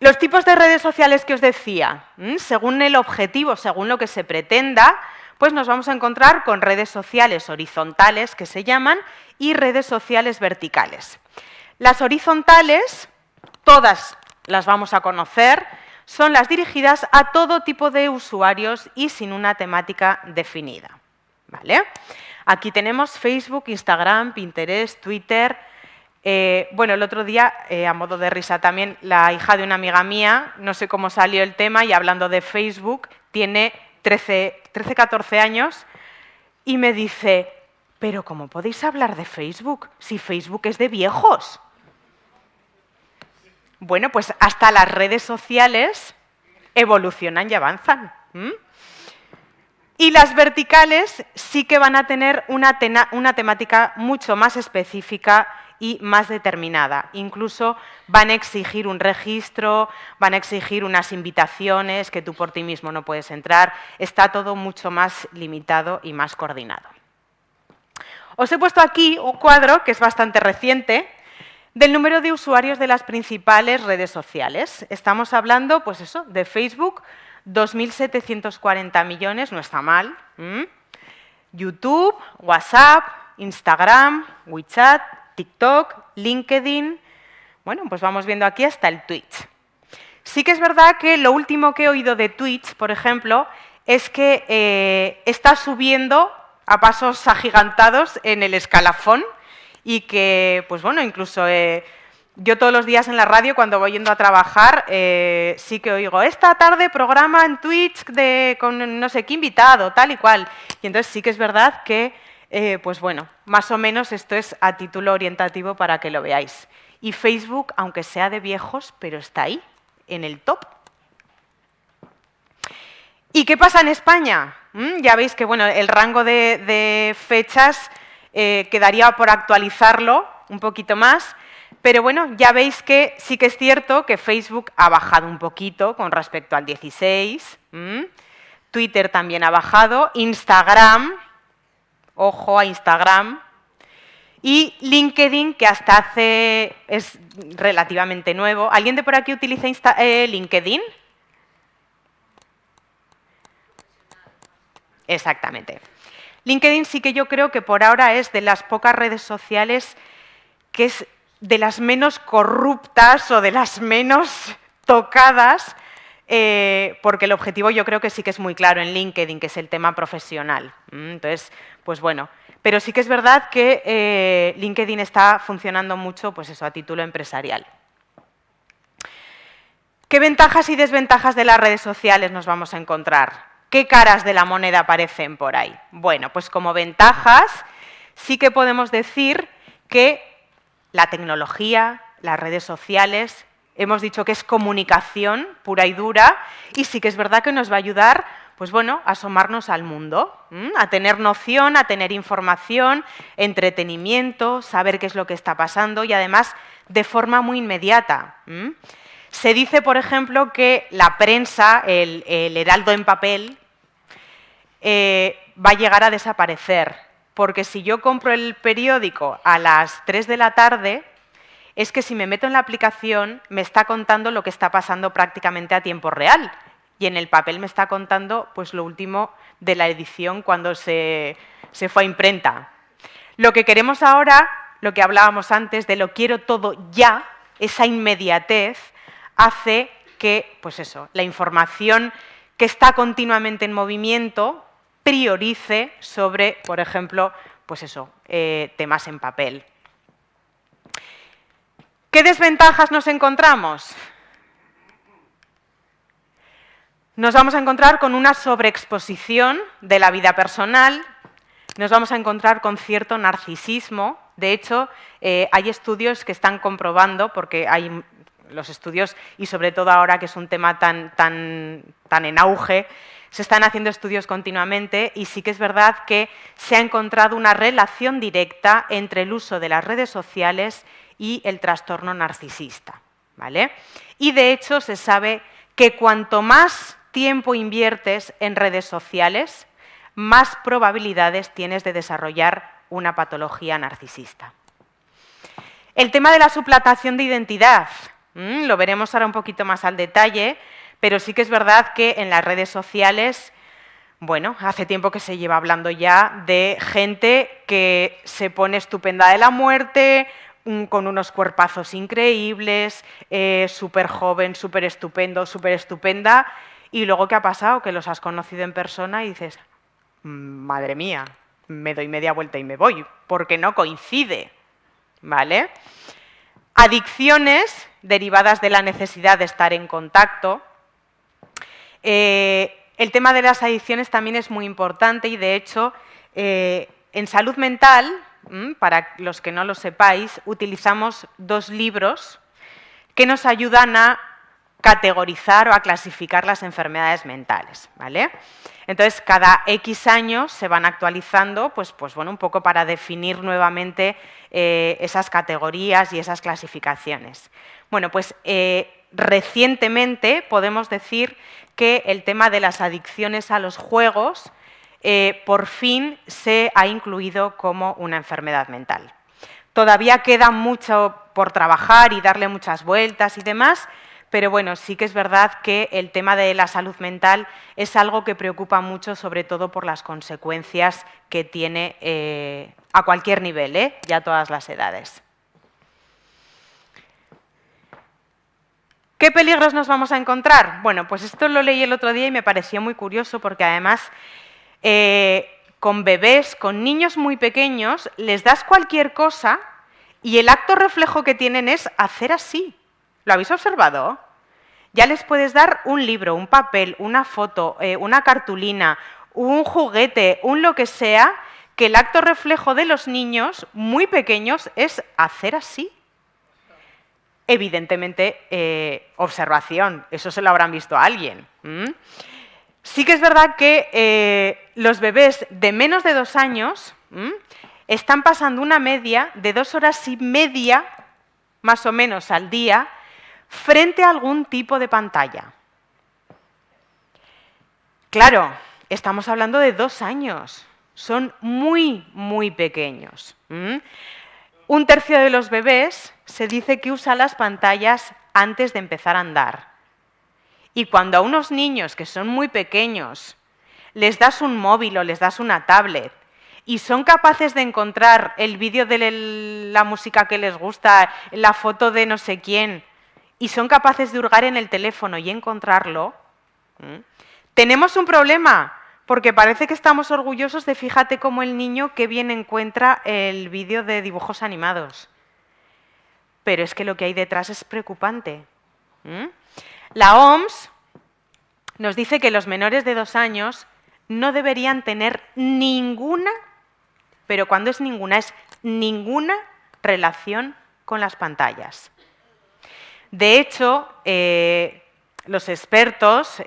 Los tipos de redes sociales que os decía, según el objetivo, según lo que se pretenda, pues nos vamos a encontrar con redes sociales horizontales, que se llaman, y redes sociales verticales. Las horizontales, todas las vamos a conocer, son las dirigidas a todo tipo de usuarios y sin una temática definida, ¿vale? Aquí tenemos Facebook, Instagram, Pinterest, Twitter. Bueno, el otro día, a modo de risa también, la hija de una amiga mía, no sé cómo salió el tema, y hablando de Facebook, tiene 13, 14 años, y me dice, pero ¿cómo podéis hablar de Facebook si Facebook es de viejos? Bueno, pues hasta las redes sociales evolucionan y avanzan. Y las verticales sí que van a tener una temática mucho más específica y más determinada. Incluso van a exigir un registro, van a exigir unas invitaciones que tú por ti mismo no puedes entrar. Está todo mucho más limitado y más coordinado. Os he puesto aquí un cuadro, que es bastante reciente, del número de usuarios de las principales redes sociales. Estamos hablando, pues eso, de Facebook, 2.740 millones, no está mal. YouTube, WhatsApp, Instagram, WeChat, TikTok, LinkedIn. Bueno, pues vamos viendo aquí hasta el Twitch. Sí que es verdad que lo último que he oído de Twitch, por ejemplo, es que está subiendo a pasos agigantados en el escalafón y que, pues bueno, incluso yo todos los días en la radio, cuando voy yendo a trabajar, sí que oigo, esta tarde programa en Twitch con no sé qué invitado, tal y cual. Y entonces sí que es verdad que, pues bueno, más o menos esto es a título orientativo para que lo veáis. Y Facebook, aunque sea de viejos, pero está ahí, en el top. ¿Y qué pasa en España? Ya veis que bueno, el rango de fechas quedaría por actualizarlo un poquito más, pero bueno, ya veis que sí que es cierto que Facebook ha bajado un poquito con respecto al 16, Twitter también ha bajado, Instagram, ojo a Instagram, y LinkedIn, que hasta es relativamente nuevo. ¿Alguien de por aquí utiliza LinkedIn? Exactamente. LinkedIn sí que yo creo que por ahora es de las pocas redes sociales que es de las menos corruptas o de las menos tocadas, porque el objetivo yo creo que sí que es muy claro en LinkedIn, que es el tema profesional. Entonces, pues bueno, pero sí que es verdad que LinkedIn está funcionando mucho, pues eso, a título empresarial. ¿Qué ventajas y desventajas de las redes sociales nos vamos a encontrar? ¿Qué caras de la moneda aparecen por ahí? Bueno, pues como ventajas sí que podemos decir que la tecnología, las redes sociales, hemos dicho que es comunicación pura y dura, y sí que es verdad que nos va a ayudar, pues bueno, a asomarnos al mundo, a tener noción, a tener información, entretenimiento, saber qué es lo que está pasando y además de forma muy inmediata. Se dice, por ejemplo, que la prensa, el heraldo en papel, va a llegar a desaparecer, porque si yo compro el periódico a las 3 de la tarde, es que si me meto en la aplicación me está contando lo que está pasando prácticamente a tiempo real, y en el papel me está contando pues, lo último de la edición cuando se fue a imprenta. Lo que queremos ahora, lo que hablábamos antes de lo quiero todo ya, esa inmediatez, hace que, pues eso, la información que está continuamente en movimiento priorice sobre, por ejemplo, pues eso, temas en papel. ¿Qué desventajas nos encontramos? Nos vamos a encontrar con una sobreexposición de la vida personal, nos vamos a encontrar con cierto narcisismo. De hecho, hay estudios que están comprobando, porque hay los estudios, y sobre todo ahora que es un tema tan en auge, se están haciendo estudios continuamente y sí que es verdad que se ha encontrado una relación directa entre el uso de las redes sociales y el trastorno narcisista, ¿vale? Y de hecho se sabe que cuanto más tiempo inviertes en redes sociales, más probabilidades tienes de desarrollar una patología narcisista. El tema de la suplantación de identidad, lo veremos ahora un poquito más al detalle, pero sí que es verdad que en las redes sociales, bueno, hace tiempo que se lleva hablando ya de gente que se pone estupenda de la muerte, con unos cuerpazos increíbles, súper joven, súper estupendo, súper estupenda, y luego ¿qué ha pasado? Que los has conocido en persona y dices, madre mía, me doy media vuelta y me voy, porque no coincide, ¿vale? Adicciones derivadas de la necesidad de estar en contacto. El tema de las adicciones también es muy importante y, de hecho, en salud mental, para los que no lo sepáis, utilizamos 2 libros que nos ayudan a categorizar o a clasificar las enfermedades mentales, ¿vale? Entonces, cada X años se van actualizando, pues bueno, un poco para definir nuevamente esas categorías y esas clasificaciones. Bueno, pues recientemente podemos decir que el tema de las adicciones a los juegos por fin se ha incluido como una enfermedad mental. Todavía queda mucho por trabajar y darle muchas vueltas y demás, pero bueno, sí que es verdad que el tema de la salud mental es algo que preocupa mucho, sobre todo por las consecuencias que tiene a cualquier nivel, ya a todas las edades. ¿Qué peligros nos vamos a encontrar? Bueno, pues esto lo leí el otro día y me pareció muy curioso porque además con bebés, con niños muy pequeños, les das cualquier cosa y el acto reflejo que tienen es hacer así. ¿Lo habéis observado? Ya les puedes dar un libro, un papel, una foto, una cartulina, un juguete, un lo que sea, que el acto reflejo de los niños muy pequeños es hacer así. Evidentemente, observación, eso se lo habrán visto a alguien. Sí que es verdad que los bebés de menos de 2 años están pasando una media de 2 horas y media, más o menos, al día, frente a algún tipo de pantalla. Claro, estamos hablando de 2 años, son muy, muy pequeños. 1/3 de los bebés se dice que usa las pantallas antes de empezar a andar. Y cuando a unos niños que son muy pequeños les das un móvil o les das una tablet y son capaces de encontrar el vídeo de la música que les gusta, la foto de no sé quién, y son capaces de hurgar en el teléfono y encontrarlo, tenemos un problema, porque parece que estamos orgullosos de, fíjate cómo el niño qué bien encuentra el vídeo de dibujos animados. Pero es que lo que hay detrás es preocupante. La OMS nos dice que los menores de 2 años no deberían tener ninguna, pero cuando es ninguna relación con las pantallas. De hecho, los expertos,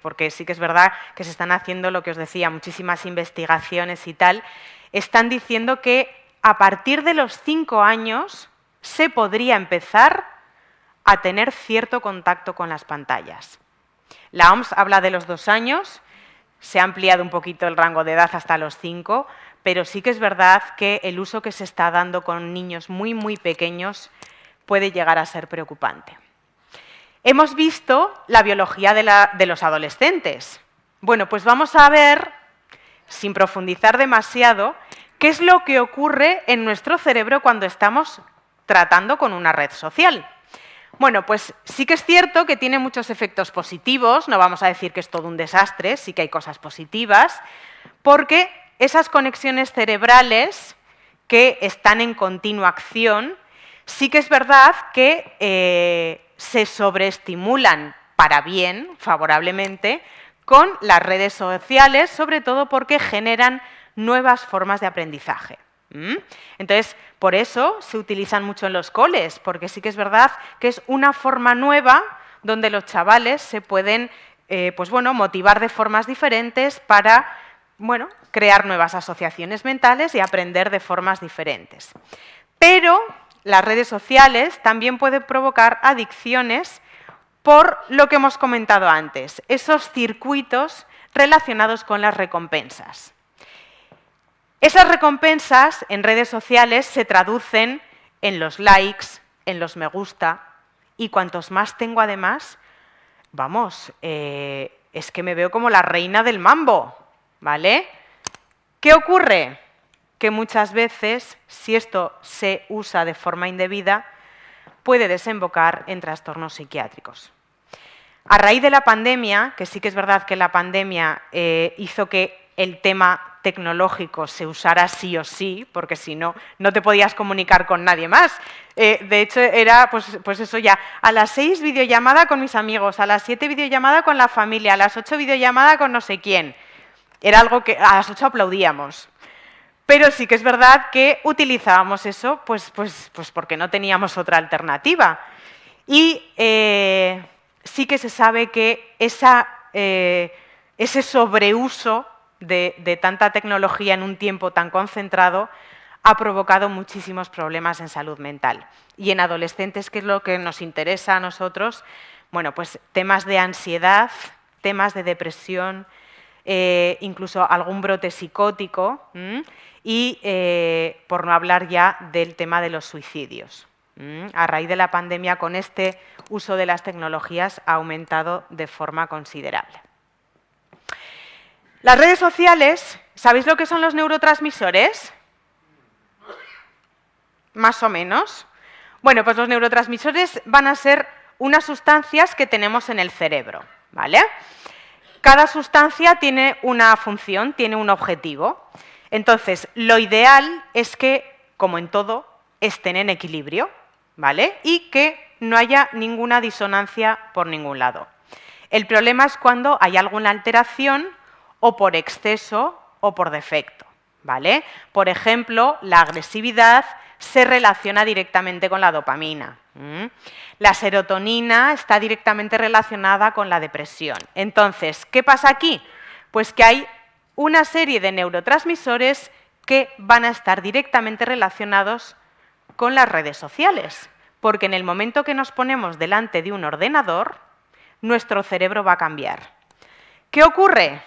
porque sí que es verdad que se están haciendo, lo que os decía, muchísimas investigaciones y tal, están diciendo que a partir de los 5 años se podría empezar a tener cierto contacto con las pantallas. La OMS habla de los 2 años, se ha ampliado un poquito el rango de edad hasta los 5, pero sí que es verdad que el uso que se está dando con niños muy, muy pequeños puede llegar a ser preocupante. Hemos visto la biología de los adolescentes. Bueno, pues vamos a ver, sin profundizar demasiado, qué es lo que ocurre en nuestro cerebro cuando estamos tratando con una red social. Bueno, pues sí que es cierto que tiene muchos efectos positivos, no vamos a decir que es todo un desastre, sí que hay cosas positivas, porque esas conexiones cerebrales que están en continua acción, sí que es verdad que se sobreestimulan para bien, favorablemente, con las redes sociales, sobre todo porque generan nuevas formas de aprendizaje. Entonces, por eso se utilizan mucho en los coles, porque sí que es verdad que es una forma nueva donde los chavales se pueden motivar de formas diferentes para crear nuevas asociaciones mentales y aprender de formas diferentes. Pero las redes sociales también pueden provocar adicciones por lo que hemos comentado antes, esos circuitos relacionados con las recompensas. Esas recompensas en redes sociales se traducen en los likes, en los me gusta, y cuantos más tengo además, vamos, es que me veo como la reina del mambo, ¿vale? ¿Qué ocurre? que muchas veces, si esto se usa de forma indebida, puede desembocar en trastornos psiquiátricos. A raíz de la pandemia, que sí que es verdad que la pandemia hizo que el tema tecnológico se usara sí o sí, porque si no, no te podías comunicar con nadie más. De hecho, era pues eso ya, a las 6 videollamada con mis amigos, a las 7 videollamada con la familia, a las 8 videollamada con no sé quién. Era algo que a las 8 aplaudíamos. Pero sí que es verdad que utilizábamos eso pues porque no teníamos otra alternativa. Y sí que se sabe que ese sobreuso de tanta tecnología en un tiempo tan concentrado ha provocado muchísimos problemas en salud mental. Y en adolescentes, que es lo que nos interesa a nosotros, bueno, pues temas de ansiedad, temas de depresión, incluso algún brote psicótico y por no hablar ya del tema de los suicidios. A raíz de la pandemia, con este uso de las tecnologías ha aumentado de forma considerable. Las redes sociales, ¿sabéis lo que son los neurotransmisores? Más o menos. Bueno, pues los neurotransmisores van a ser unas sustancias que tenemos en el cerebro, ¿vale? Cada sustancia tiene una función, tiene un objetivo. Entonces, lo ideal es que, como en todo, estén en equilibrio, ¿vale? Y que no haya ninguna disonancia por ningún lado. El problema es cuando hay alguna alteración o por exceso o por defecto, ¿vale? Por ejemplo, la agresividad se relaciona directamente con la dopamina. La serotonina está directamente relacionada con la depresión. Entonces, ¿qué pasa aquí? Pues que hay una serie de neurotransmisores que van a estar directamente relacionados con las redes sociales, porque en el momento que nos ponemos delante de un ordenador, nuestro cerebro va a cambiar. ¿Qué ocurre?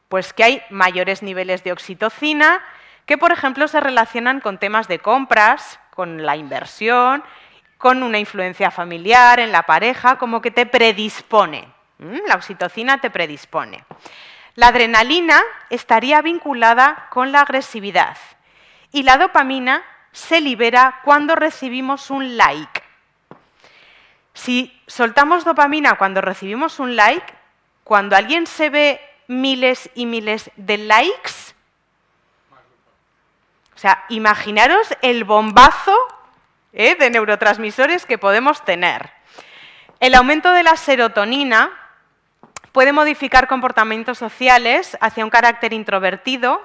Pues que hay mayores niveles de oxitocina que, por ejemplo, se relacionan con temas de compras, con la inversión, con una influencia familiar en la pareja, como que te predispone. La oxitocina te predispone. La adrenalina estaría vinculada con la agresividad y la dopamina se libera cuando recibimos un like. Si soltamos dopamina cuando recibimos un like, cuando alguien se ve miles y miles de likes, o sea, imaginaros el bombazo de neurotransmisores que podemos tener. El aumento de la serotonina puede modificar comportamientos sociales hacia un carácter introvertido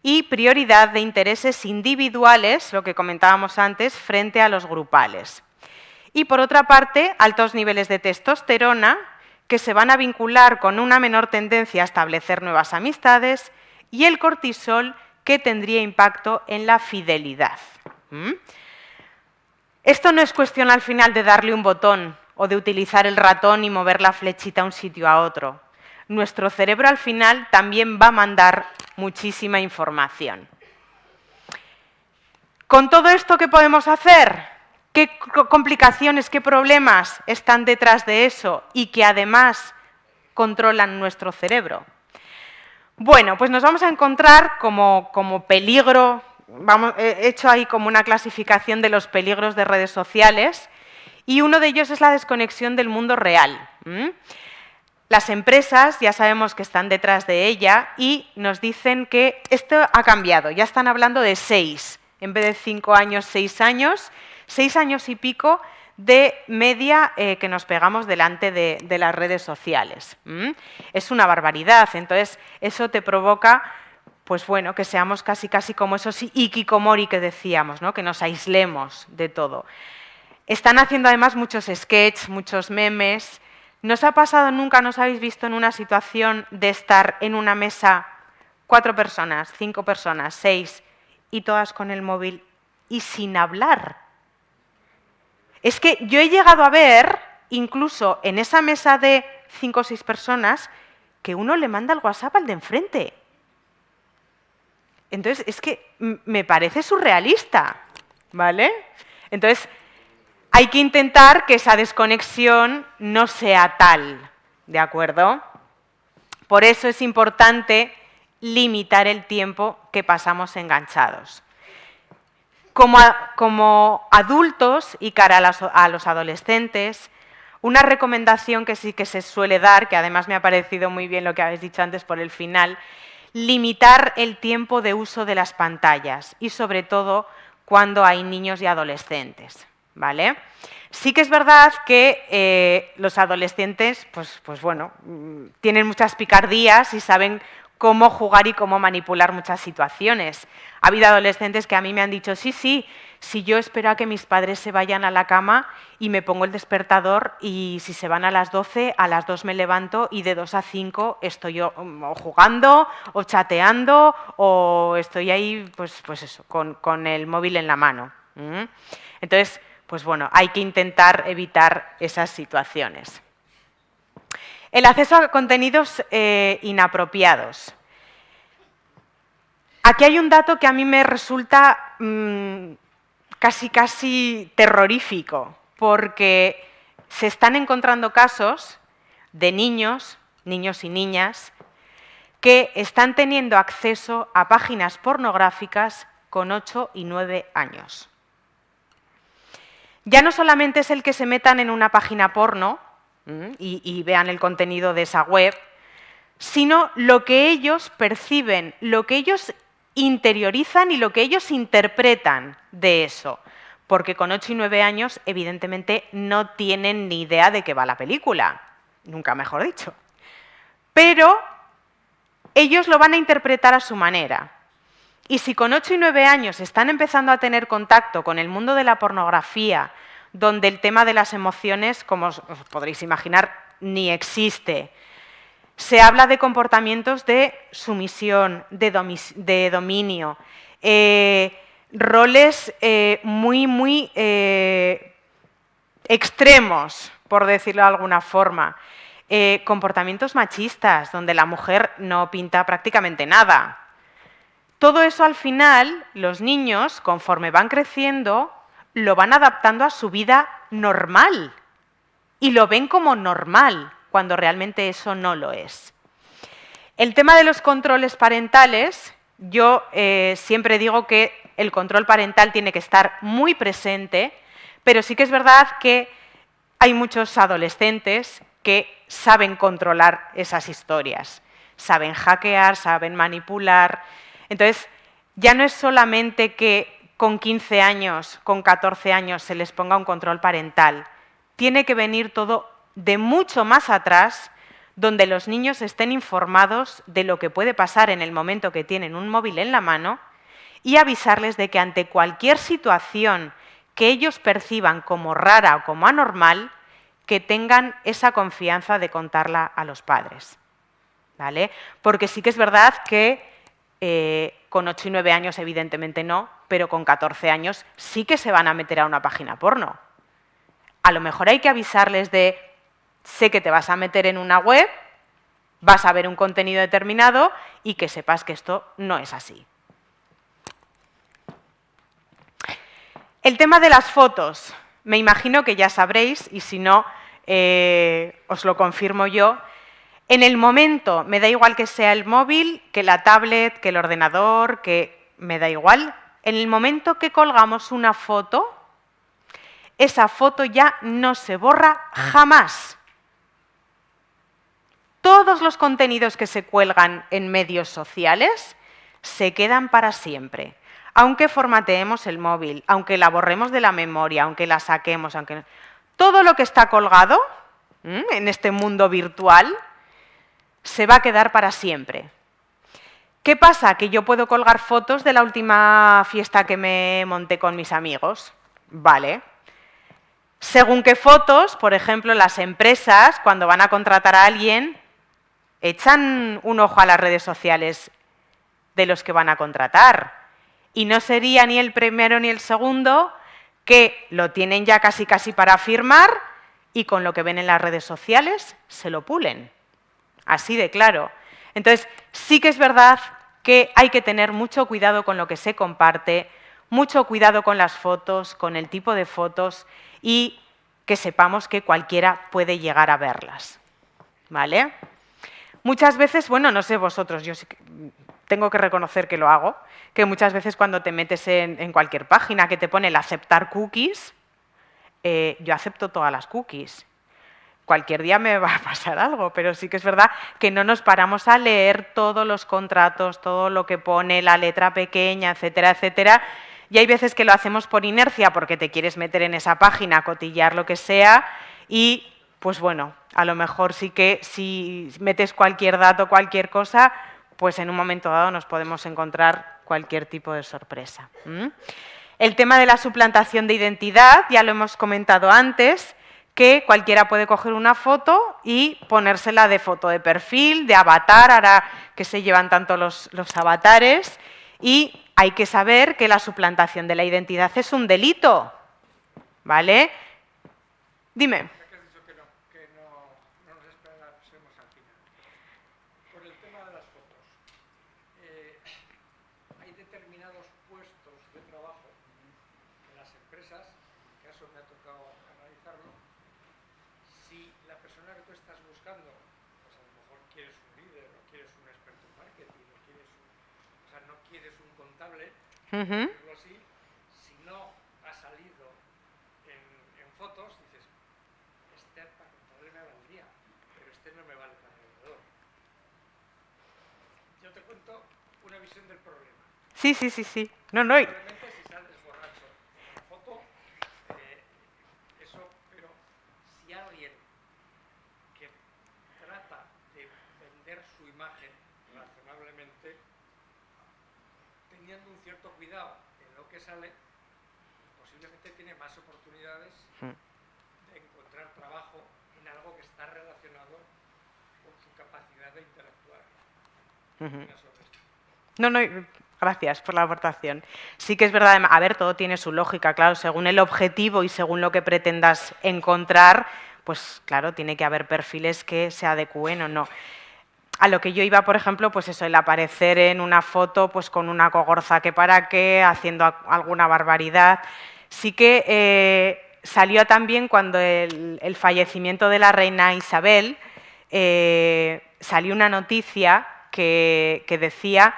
y prioridad de intereses individuales, lo que comentábamos antes, frente a los grupales. Y por otra parte, altos niveles de testosterona que se van a vincular con una menor tendencia a establecer nuevas amistades y el cortisol que tendría impacto en la fidelidad. Esto no es cuestión al final de darle un botón o de utilizar el ratón y mover la flechita a un sitio a otro. Nuestro cerebro al final también va a mandar muchísima información. Con todo esto, ¿qué podemos hacer? ¿Qué complicaciones, qué problemas están detrás de eso y que además controlan nuestro cerebro? Bueno, pues nos vamos a encontrar como peligro, he hecho ahí como una clasificación de los peligros de redes sociales y uno de ellos es la desconexión del mundo real. Las empresas ya sabemos que están detrás de ella y nos dicen que esto ha cambiado, ya están hablando de 6, en vez de 5 años, 6 años, 6 años y pico de media que nos pegamos delante de las redes sociales. Es una barbaridad, entonces eso te provoca, pues bueno, que seamos casi como esos hikikomori que decíamos, ¿no? Que nos aislemos de todo. Están haciendo además muchos sketches, muchos memes. ¿No os ha pasado nunca, no os habéis visto en una situación de estar en una mesa 4 personas, 5 personas, 6 y todas con el móvil y sin hablar? Es que yo he llegado a ver, incluso en esa mesa de 5 o 6 personas, que uno le manda el WhatsApp al de enfrente. Entonces, es que me parece surrealista, ¿vale? Entonces, hay que intentar que esa desconexión no sea tal, ¿de acuerdo? Por eso es importante limitar el tiempo que pasamos enganchados. Como adultos y cara a los adolescentes, una recomendación que sí que se suele dar, que además me ha parecido muy bien lo que habéis dicho antes por el final, limitar el tiempo de uso de las pantallas y sobre todo cuando hay niños y adolescentes, ¿vale? Sí que es verdad que los adolescentes, pues bueno, tienen muchas picardías y saben cómo jugar y cómo manipular muchas situaciones. Ha habido adolescentes que a mí me han dicho, sí, si yo espero a que mis padres se vayan a la cama y me pongo el despertador y si se van a las 12, a las 2 me levanto y de 2 a 5 estoy yo o jugando o chateando o estoy ahí, pues eso, con el móvil en la mano. Entonces, pues bueno, hay que intentar evitar esas situaciones. El acceso a contenidos inapropiados. Aquí hay un dato que a mí me resulta casi terrorífico, porque se están encontrando casos de niños y niñas, que están teniendo acceso a páginas pornográficas con 8 y 9 años. Ya no solamente es el que se metan en una página porno y vean el contenido de esa web, sino lo que ellos perciben, lo que ellos interiorizan y lo que ellos interpretan de eso. Porque con 8 y 9 años, evidentemente, no tienen ni idea de qué va la película, nunca mejor dicho. Pero ellos lo van a interpretar a su manera. Y si con 8 y 9 años están empezando a tener contacto con el mundo de la pornografía, donde el tema de las emociones, como os podréis imaginar, ni existe, se habla de comportamientos de sumisión, de dominio, roles muy extremos, por decirlo de alguna forma, comportamientos machistas, donde la mujer no pinta prácticamente nada. Todo eso al final, los niños, conforme van creciendo, lo van adaptando a su vida normal y lo ven como normal, cuando realmente eso no lo es. El tema de los controles parentales, yo siempre digo que el control parental tiene que estar muy presente, pero sí que es verdad que hay muchos adolescentes que saben controlar esas historias, saben hackear, saben manipular. Entonces, ya no es solamente que con 15 años, con 14 años se les ponga un control parental, tiene que venir todo de mucho más atrás, donde los niños estén informados de lo que puede pasar en el momento que tienen un móvil en la mano y avisarles de que ante cualquier situación que ellos perciban como rara o como anormal, que tengan esa confianza de contarla a los padres, ¿vale? Porque sí que es verdad que con 8 y 9 años evidentemente no, pero con 14 años sí que se van a meter a una página porno. A lo mejor hay que avisarles de, sé que te vas a meter en una web, vas a ver un contenido determinado y que sepas que esto no es así. El tema de las fotos, me imagino que ya sabréis, y si no, os lo confirmo yo. En el momento, me da igual que sea el móvil, que la tablet, que el ordenador, que me da igual. En el momento que colgamos una foto, esa foto ya no se borra jamás. Todos los contenidos que se cuelgan en medios sociales se quedan para siempre. Aunque formateemos el móvil, aunque la borremos de la memoria, aunque la saquemos, aunque... todo lo que está colgado en este mundo virtual se va a quedar para siempre. ¿Qué pasa? Que yo puedo colgar fotos de la última fiesta que me monté con mis amigos. Vale. Según qué fotos, por ejemplo, las empresas, cuando van a contratar a alguien, echan un ojo a las redes sociales de los que van a contratar. Y no sería ni el primero ni el segundo que lo tienen ya casi para firmar y con lo que ven en las redes sociales se lo pulen. Así de claro. Entonces, sí que es verdad que hay que tener mucho cuidado con lo que se comparte, mucho cuidado con las fotos, con el tipo de fotos y que sepamos que cualquiera puede llegar a verlas. ¿Vale? Muchas veces, bueno, no sé vosotros, yo sí que tengo que reconocer que lo hago, que muchas veces cuando te metes en cualquier página que te pone el aceptar cookies, yo acepto todas las cookies. Cualquier día me va a pasar algo, pero sí que es verdad que no nos paramos a leer todos los contratos, todo lo que pone, la letra pequeña, etcétera, etcétera. Y hay veces que lo hacemos por inercia porque te quieres meter en esa página, cotillar lo que sea y, pues bueno, a lo mejor sí que si metes cualquier dato, cualquier cosa, pues en un momento dado nos podemos encontrar cualquier tipo de sorpresa. El tema de la suplantación de identidad, ya lo hemos comentado antes, que cualquiera puede coger una foto y ponérsela de foto de perfil, de avatar, ahora que se llevan tanto los avatares, y hay que saber que la suplantación de la identidad es un delito, ¿vale? Dime. Ya que has dicho que no nos esperemos al final. Por el tema de las fotos, hay determinados puestos de trabajo en las empresas, en mi caso me ha tocado analizarlo. Si la persona que tú estás buscando, pues a lo mejor quieres un líder, o quieres un experto en marketing, no quieres un contable, por decirlo así, si no ha salido en fotos, dices, este para contable me valdría, pero este no me vale para alrededor. Yo te cuento una visión del problema. Sí. No. Probablemente si sales borracho en la foto, eso, pero si alguien que trata de vender su imagen razonablemente, teniendo un cierto cuidado en lo que sale, posiblemente tiene más oportunidades de encontrar trabajo en algo que está relacionado con su capacidad de interactuar. No, gracias por la aportación. Sí que es verdad, a ver, todo tiene su lógica, claro, según el objetivo y según lo que pretendas encontrar, pues claro, tiene que haber perfiles que se adecúen o no. A lo que yo iba, por ejemplo, pues eso, el aparecer en una foto pues con una cogorza que para qué, haciendo alguna barbaridad. Sí que salió también cuando el fallecimiento de la reina Isabel, salió una noticia que decía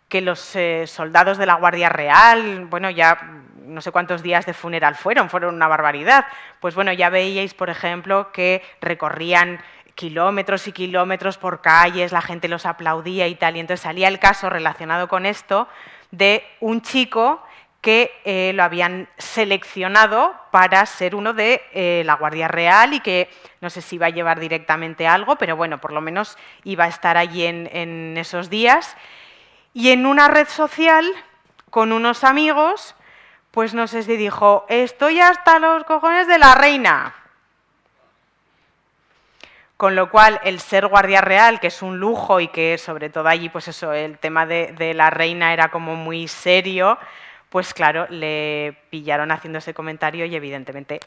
que los soldados de la Guardia Real, bueno, ya no sé cuántos días de funeral fueron una barbaridad. Pues bueno, ya veíais, por ejemplo, que recorrían kilómetros y kilómetros por calles, la gente los aplaudía y tal, y entonces salía el caso relacionado con esto de un chico que lo habían seleccionado para ser uno de la Guardia Real y que no sé si iba a llevar directamente algo, pero bueno, por lo menos iba a estar allí en esos días. Y en una red social, con unos amigos, pues no sé si dijo, estoy hasta los cojones de la reina. Con lo cual, el ser guardia real, que es un lujo y que sobre todo allí, pues eso, el tema de la reina era como muy serio, pues claro, le pillaron haciendo ese comentario y evidentemente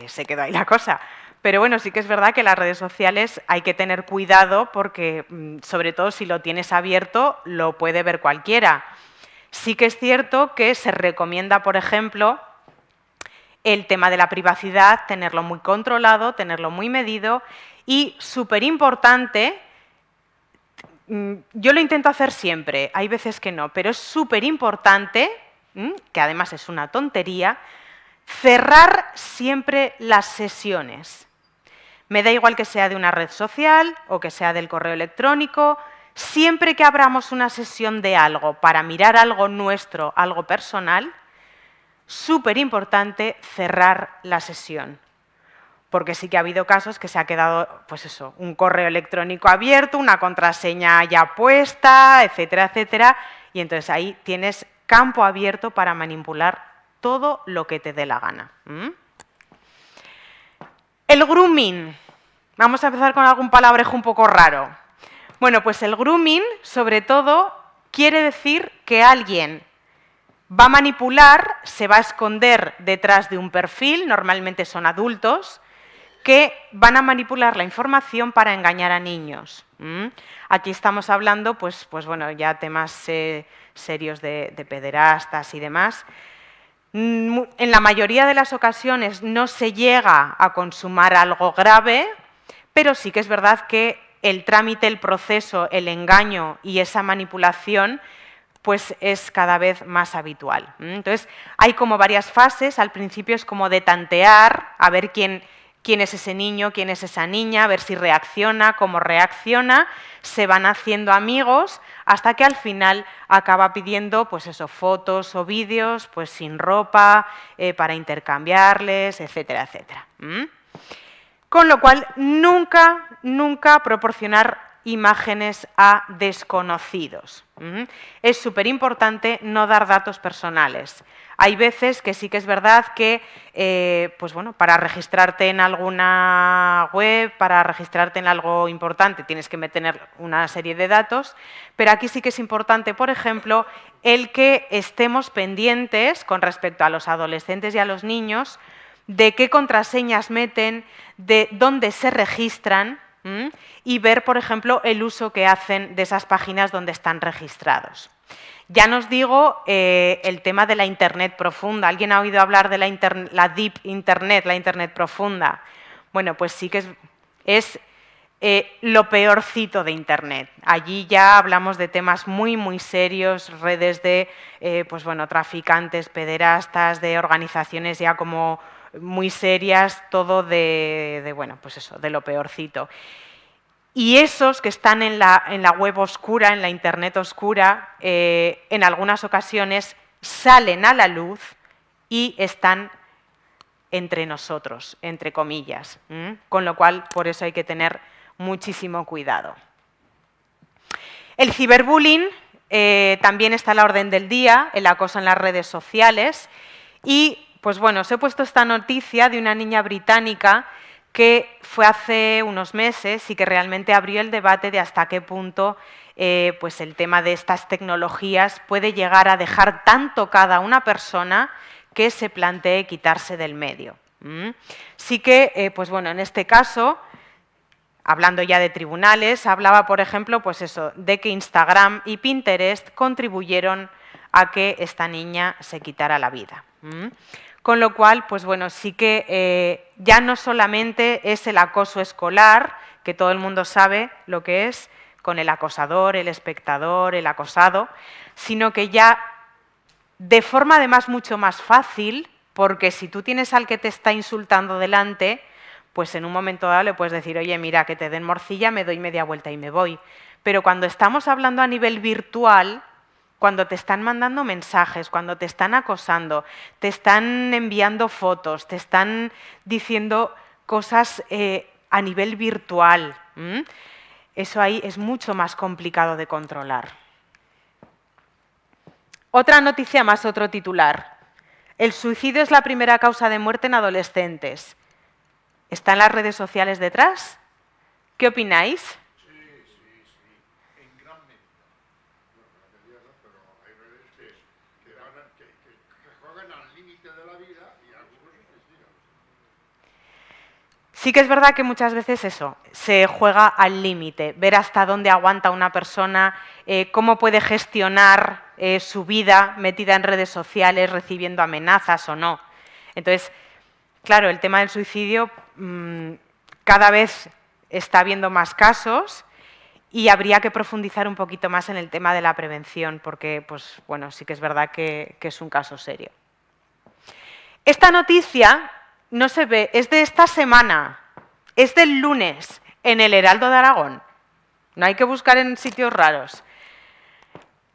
se quedó ahí la cosa. Pero bueno, sí que es verdad que las redes sociales hay que tener cuidado porque, sobre todo si lo tienes abierto, lo puede ver cualquiera. Sí que es cierto que se recomienda, por ejemplo, el tema de la privacidad, tenerlo muy controlado, tenerlo muy medido y, súper importante, yo lo intento hacer siempre, hay veces que no, pero es súper importante, que además es una tontería, cerrar siempre las sesiones. Me da igual que sea de una red social o que sea del correo electrónico, siempre que abramos una sesión de algo para mirar algo nuestro, algo personal, súper importante cerrar la sesión. Porque sí que ha habido casos que se ha quedado, pues eso, un correo electrónico abierto, una contraseña ya puesta, etcétera, etcétera, y entonces ahí tienes campo abierto para manipular todo lo que te dé la gana. El grooming. Vamos a empezar con algún palabrejo un poco raro. Bueno, pues el grooming, sobre todo, quiere decir que alguien va a manipular, se va a esconder detrás de un perfil, normalmente son adultos, que van a manipular la información para engañar a niños. Aquí estamos hablando, pues bueno, ya temas serios de pederastas y demás. En la mayoría de las ocasiones no se llega a consumar algo grave, pero sí que es verdad que el trámite, el proceso, el engaño y esa manipulación pues es cada vez más habitual. Entonces, hay como varias fases. Al principio es como de tantear, a ver quién es ese niño, quién es esa niña, a ver si reacciona, cómo reacciona, se van haciendo amigos hasta que al final acaba pidiendo pues eso, fotos o vídeos pues sin ropa, para intercambiarles, etcétera, etcétera. Con lo cual, nunca proporcionar imágenes a desconocidos. Es súper importante no dar datos personales. Hay veces que sí que es verdad que, pues bueno, para registrarte en alguna web, para registrarte en algo importante, tienes que meter una serie de datos, pero aquí sí que es importante, por ejemplo, el que estemos pendientes con respecto a los adolescentes y a los niños de qué contraseñas meten, de dónde se registran, y ver, por ejemplo, el uso que hacen de esas páginas donde están registrados. Ya nos digo el tema de la Internet profunda. ¿Alguien ha oído hablar de la Deep Internet, la Internet profunda? Bueno, pues sí que es lo peorcito de Internet. Allí ya hablamos de temas muy, muy serios, redes de pues bueno, traficantes, pederastas, de organizaciones ya como muy serias, todo bueno, pues eso, de lo peorcito. Y esos que están en la web oscura, en la Internet oscura, en algunas ocasiones salen a la luz y están entre nosotros, entre comillas. Con lo cual, por eso hay que tener muchísimo cuidado. El ciberbullying también está a la orden del día, el acoso en las redes sociales. Y, pues bueno, os he puesto esta noticia de una niña británica que fue hace unos meses y que realmente abrió el debate de hasta qué punto pues el tema de estas tecnologías puede llegar a dejar tan tocada a una persona que se plantee quitarse del medio. Sí que, pues bueno, en este caso, hablando ya de tribunales, hablaba, por ejemplo, pues eso, de que Instagram y Pinterest contribuyeron a que esta niña se quitara la vida. Con lo cual, pues bueno, sí que ya no solamente es el acoso escolar, que todo el mundo sabe lo que es, con el acosador, el espectador, el acosado, sino que ya de forma además mucho más fácil, porque si tú tienes al que te está insultando delante, pues en un momento dado le puedes decir, oye, mira, que te den morcilla, me doy media vuelta y me voy. Pero cuando estamos hablando a nivel virtual, cuando te están mandando mensajes, cuando te están acosando, te están enviando fotos, te están diciendo cosas a nivel virtual, eso ahí es mucho más complicado de controlar. Otra noticia más, otro titular. El suicidio es la primera causa de muerte en adolescentes. ¿Están las redes sociales detrás? ¿Qué opináis? Sí que es verdad que muchas veces eso, se juega al límite, ver hasta dónde aguanta una persona, cómo puede gestionar su vida metida en redes sociales, recibiendo amenazas o no. Entonces, claro, el tema del suicidio cada vez está habiendo más casos y habría que profundizar un poquito más en el tema de la prevención, porque, pues, bueno, sí que es verdad que es un caso serio. Esta noticia no se ve, es de esta semana, es del lunes, en el Heraldo de Aragón. No hay que buscar en sitios raros.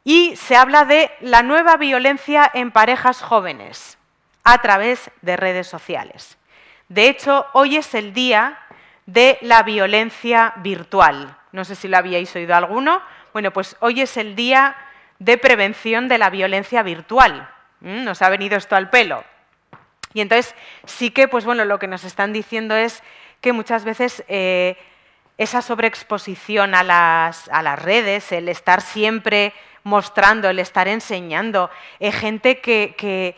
Y se habla de la nueva violencia en parejas jóvenes a través de redes sociales. De hecho, hoy es el día de la violencia virtual. No sé si lo habíais oído alguno. Bueno, pues hoy es el día de prevención de la violencia virtual. Nos ha venido esto al pelo. Y entonces sí que, pues bueno, lo que nos están diciendo es que muchas veces esa sobreexposición a las redes, el estar siempre mostrando, el estar enseñando, gente que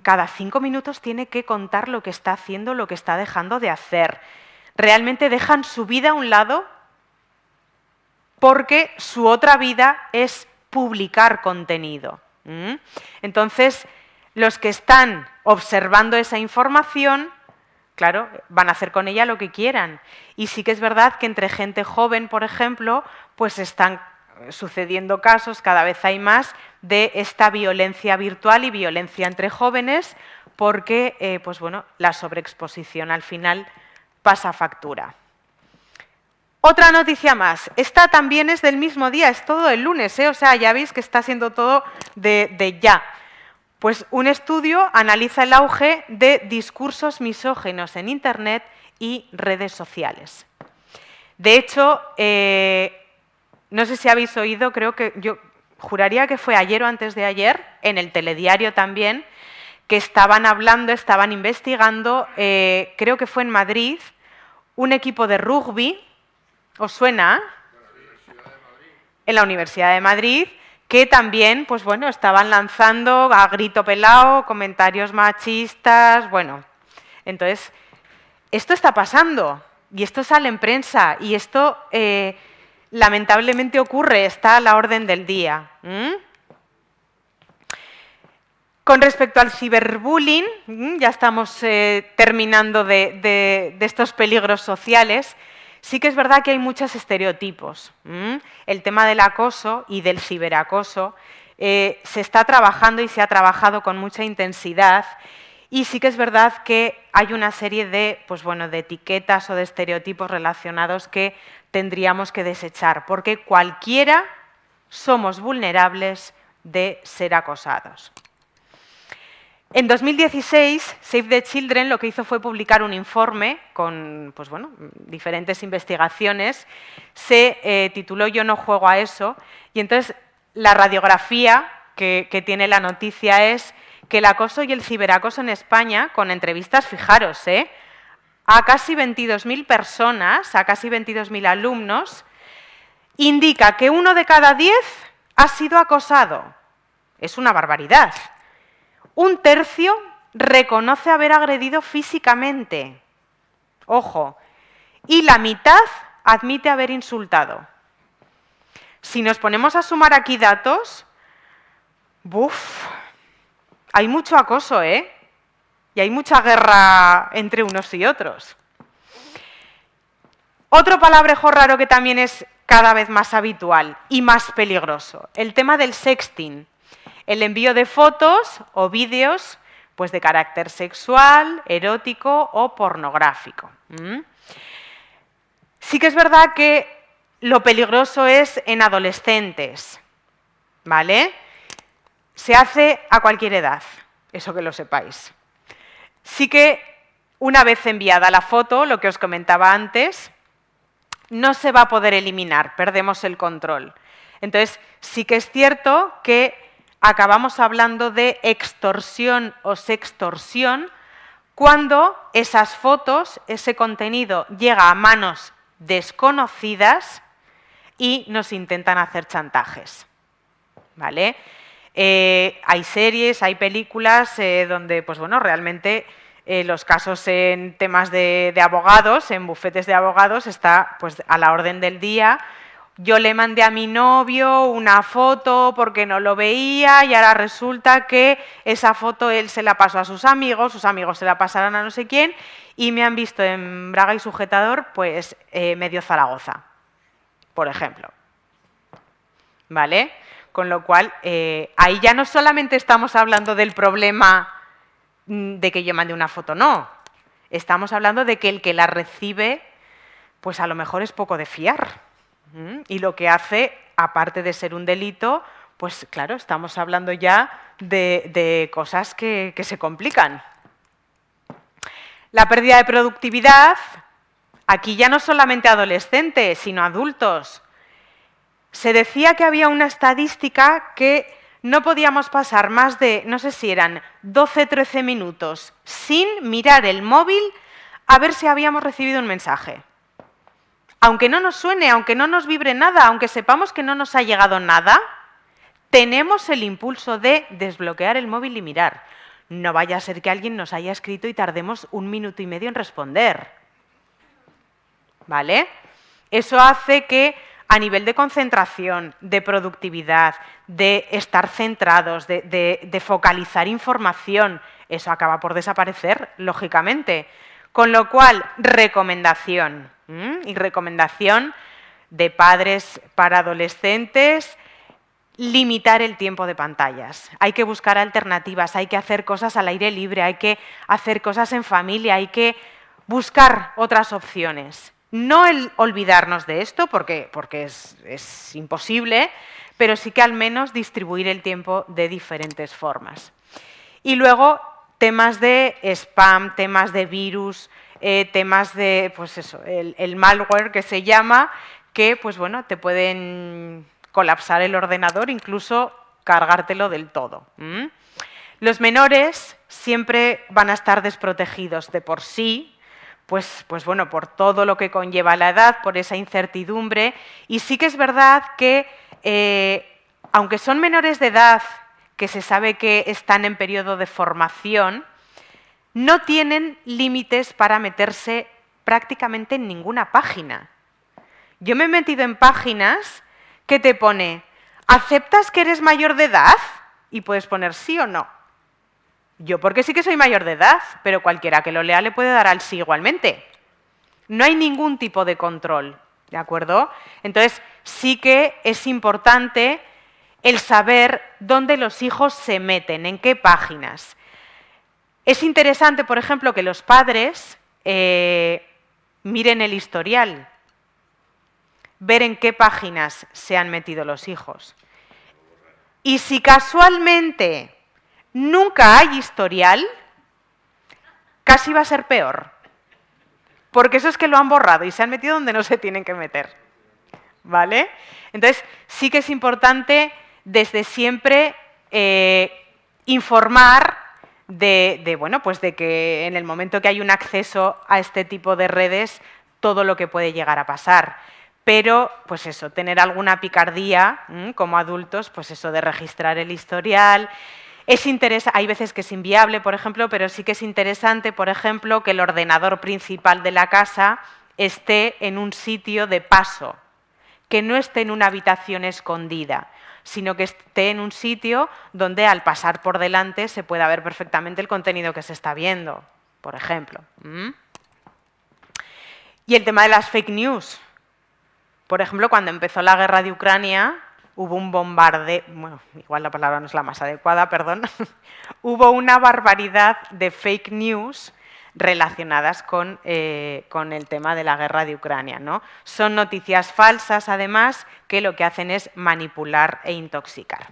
cada 5 minutos tiene que contar lo que está haciendo, lo que está dejando de hacer. Realmente dejan su vida a un lado porque su otra vida es publicar contenido. Entonces, los que están observando esa información, claro, van a hacer con ella lo que quieran. Y sí que es verdad que entre gente joven, por ejemplo, pues están sucediendo casos, cada vez hay más, de esta violencia virtual y violencia entre jóvenes, porque pues bueno, la sobreexposición al final pasa factura. Otra noticia más. Esta también es del mismo día, es todo el lunes, o sea, ya veis que está siendo todo de ya. Pues un estudio analiza el auge de discursos misóginos en Internet y redes sociales. De hecho, no sé si habéis oído, creo que yo juraría que fue ayer o antes de ayer, en el telediario también, que estaban hablando, estaban investigando, creo que fue en Madrid, un equipo de rugby, ¿os suena? En la Universidad de Madrid, que también, pues bueno, estaban lanzando a grito pelado comentarios machistas, bueno. Entonces, esto está pasando y esto sale en prensa y esto lamentablemente ocurre, está a la orden del día. Con respecto al ciberbullying, ya estamos terminando de estos peligros sociales. Sí que es verdad que hay muchos estereotipos. El tema del acoso y del ciberacoso se está trabajando y se ha trabajado con mucha intensidad y sí que es verdad que hay una serie de, pues bueno, de etiquetas o de estereotipos relacionados que tendríamos que desechar, porque cualquiera somos vulnerables de ser acosados. En 2016, Save the Children lo que hizo fue publicar un informe con pues bueno, diferentes investigaciones. Se tituló Yo no juego a eso. Y entonces la radiografía que tiene la noticia es que el acoso y el ciberacoso en España, con entrevistas, fijaros, a casi 22.000 personas, a casi 22.000 alumnos, indica que 1 de cada 10 ha sido acosado. Es una barbaridad. 1/3 reconoce haber agredido físicamente. Ojo. Y la mitad admite haber insultado. Si nos ponemos a sumar aquí datos, hay mucho acoso, y hay mucha guerra entre unos y otros. Otro palabrejo raro que también es cada vez más habitual y más peligroso, el tema del sexting. El envío de fotos o vídeos pues de carácter sexual, erótico o pornográfico. Sí que es verdad que lo peligroso es en adolescentes, ¿vale? Se hace a cualquier edad, eso que lo sepáis. Sí que una vez enviada la foto, lo que os comentaba antes, no se va a poder eliminar, perdemos el control. Entonces, sí que es cierto que acabamos hablando de extorsión o sextorsión cuando esas fotos, ese contenido llega a manos desconocidas y nos intentan hacer chantajes, ¿vale? Hay series, hay películas donde, pues bueno, realmente los casos en temas de abogados, en bufetes de abogados, está pues a la orden del día. Yo le mandé a mi novio una foto porque no lo veía y ahora resulta que esa foto él se la pasó a sus amigos se la pasaron a no sé quién y me han visto en braga y sujetador, pues medio Zaragoza, por ejemplo. ¿Vale? Con lo cual, ahí ya no solamente estamos hablando del problema de que yo mande una foto, no. Estamos hablando de que el que la recibe, pues a lo mejor es poco de fiar. Y lo que hace, aparte de ser un delito, pues claro, estamos hablando ya de cosas que se complican. La pérdida de productividad, aquí ya no solamente adolescentes, sino adultos. Se decía que había una estadística que no podíamos pasar más de, no sé si eran 12-13 minutos, sin mirar el móvil a ver si habíamos recibido un mensaje. Aunque no nos suene, aunque no nos vibre nada, aunque sepamos que no nos ha llegado nada, tenemos el impulso de desbloquear el móvil y mirar. No vaya a ser que alguien nos haya escrito y tardemos 1 minuto y medio en responder. ¿Vale? Eso hace que a nivel de concentración, de productividad, de estar centrados, de focalizar información, eso acaba por desaparecer, lógicamente. Con lo cual, recomendación, y recomendación de padres para adolescentes, limitar el tiempo de pantallas. Hay que buscar alternativas, hay que hacer cosas al aire libre, hay que hacer cosas en familia, hay que buscar otras opciones. No olvidarnos de esto, porque es imposible, pero sí que al menos distribuir el tiempo de diferentes formas. Y luego, temas de spam, temas de virus, temas de, pues eso, el malware que se llama, que pues bueno, te pueden colapsar el ordenador, incluso cargártelo del todo. Los menores siempre van a estar desprotegidos de por sí, pues bueno, por todo lo que conlleva la edad, por esa incertidumbre, y sí que es verdad que, aunque son menores de edad, que se sabe que están en periodo de formación, no tienen límites para meterse prácticamente en ninguna página. Yo me he metido en páginas que te pone, ¿aceptas que eres mayor de edad? Y puedes poner sí o no. Yo porque sí que soy mayor de edad, pero cualquiera que lo lea le puede dar al sí igualmente. No hay ningún tipo de control, ¿de acuerdo? Entonces, sí que es importante el saber dónde los hijos se meten, en qué páginas. Es interesante, por ejemplo, que los padres miren el historial, ver en qué páginas se han metido los hijos. Y si casualmente nunca hay historial, casi va a ser peor. Porque eso es que lo han borrado y se han metido donde no se tienen que meter. ¿Vale? Entonces, sí que es importante desde siempre informar bueno, pues de que en el momento que hay un acceso a este tipo de redes, todo lo que puede llegar a pasar. Pero, pues eso, tener alguna picardía como adultos, pues eso de registrar el historial. Hay veces que es inviable, por ejemplo, pero sí que es interesante, por ejemplo, que el ordenador principal de la casa esté en un sitio de paso, que no esté en una habitación escondida, sino que esté en un sitio donde al pasar por delante se pueda ver perfectamente el contenido que se está viendo, por ejemplo. Y el tema de las fake news. Por ejemplo, cuando empezó la guerra de Ucrania, hubo un bombardeo, bueno, igual la palabra no es la más adecuada, perdón, hubo una barbaridad de fake news relacionadas con el tema de la guerra de Ucrania, ¿no? Son noticias falsas, además, que lo que hacen es manipular e intoxicar.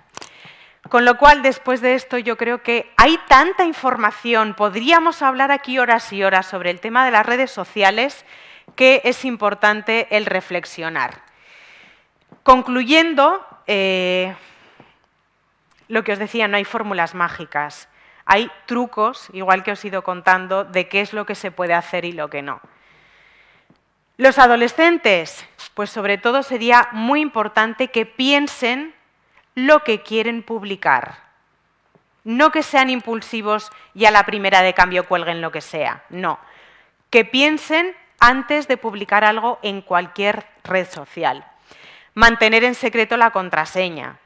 Con lo cual, después de esto, yo creo que hay tanta información, podríamos hablar aquí horas y horas sobre el tema de las redes sociales, que es importante el reflexionar. Concluyendo, lo que os decía, no hay fórmulas mágicas. Hay trucos, igual que os he ido contando, de qué es lo que se puede hacer y lo que no. Los adolescentes, pues sobre todo sería muy importante que piensen lo que quieren publicar. No que sean impulsivos y a la primera de cambio cuelguen lo que sea, no. Que piensen antes de publicar algo en cualquier red social. Mantener en secreto la contraseña,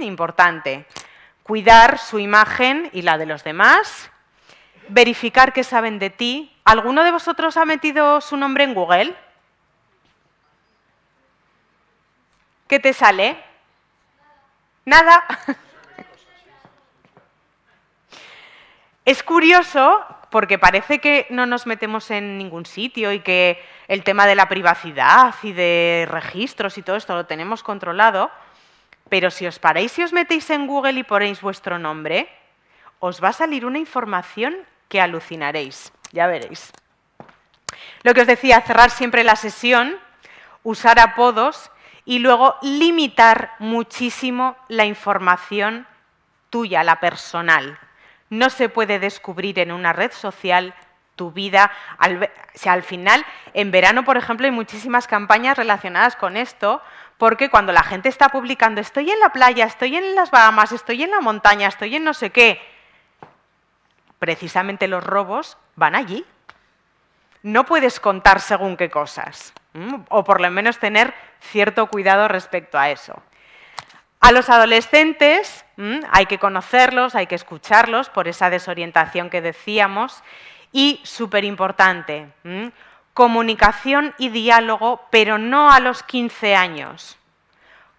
importante. Cuidar su imagen y la de los demás. Verificar qué saben de ti. ¿Alguno de vosotros ha metido su nombre en Google? ¿Qué te sale? Nada. Es curioso porque parece que no nos metemos en ningún sitio y que el tema de la privacidad y de registros y todo esto lo tenemos controlado, pero si os paráis y os metéis en Google y ponéis vuestro nombre, os va a salir una información que alucinaréis, ya veréis. Lo que os decía, cerrar siempre la sesión, usar apodos y luego limitar muchísimo la información tuya, la personal. No se puede descubrir en una red social tu vida. Al final, en verano, por ejemplo, hay muchísimas campañas relacionadas con esto, porque cuando la gente está publicando estoy en la playa, estoy en las Bahamas, estoy en la montaña, estoy en no sé qué, precisamente los robos van allí. No puedes contar según qué cosas, o por lo menos tener cierto cuidado respecto a eso. A los adolescentes hay que conocerlos, hay que escucharlos por esa desorientación que decíamos Y súper importante, comunicación y diálogo, pero no a los 15 años.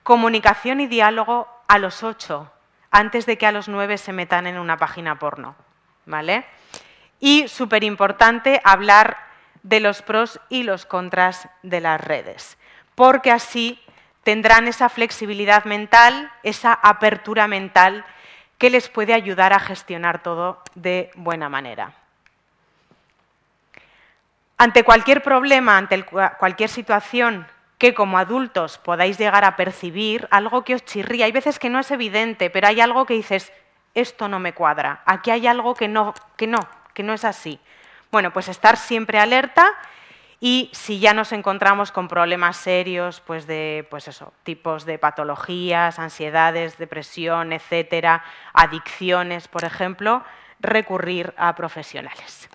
Comunicación y diálogo a los 8, antes de que a los 9 se metan en una página porno, ¿vale? Y súper importante hablar de los pros y los contras de las redes, porque así tendrán esa flexibilidad mental, esa apertura mental que les puede ayudar a gestionar todo de buena manera. Ante cualquier problema, ante cualquier situación que como adultos podáis llegar a percibir, algo que os chirría, hay veces que no es evidente, pero hay algo que dices, esto no me cuadra, aquí hay algo que no es así. Bueno, pues estar siempre alerta y si ya nos encontramos con problemas serios, pues tipos de patologías, ansiedades, depresión, etcétera, adicciones, por ejemplo, recurrir a profesionales.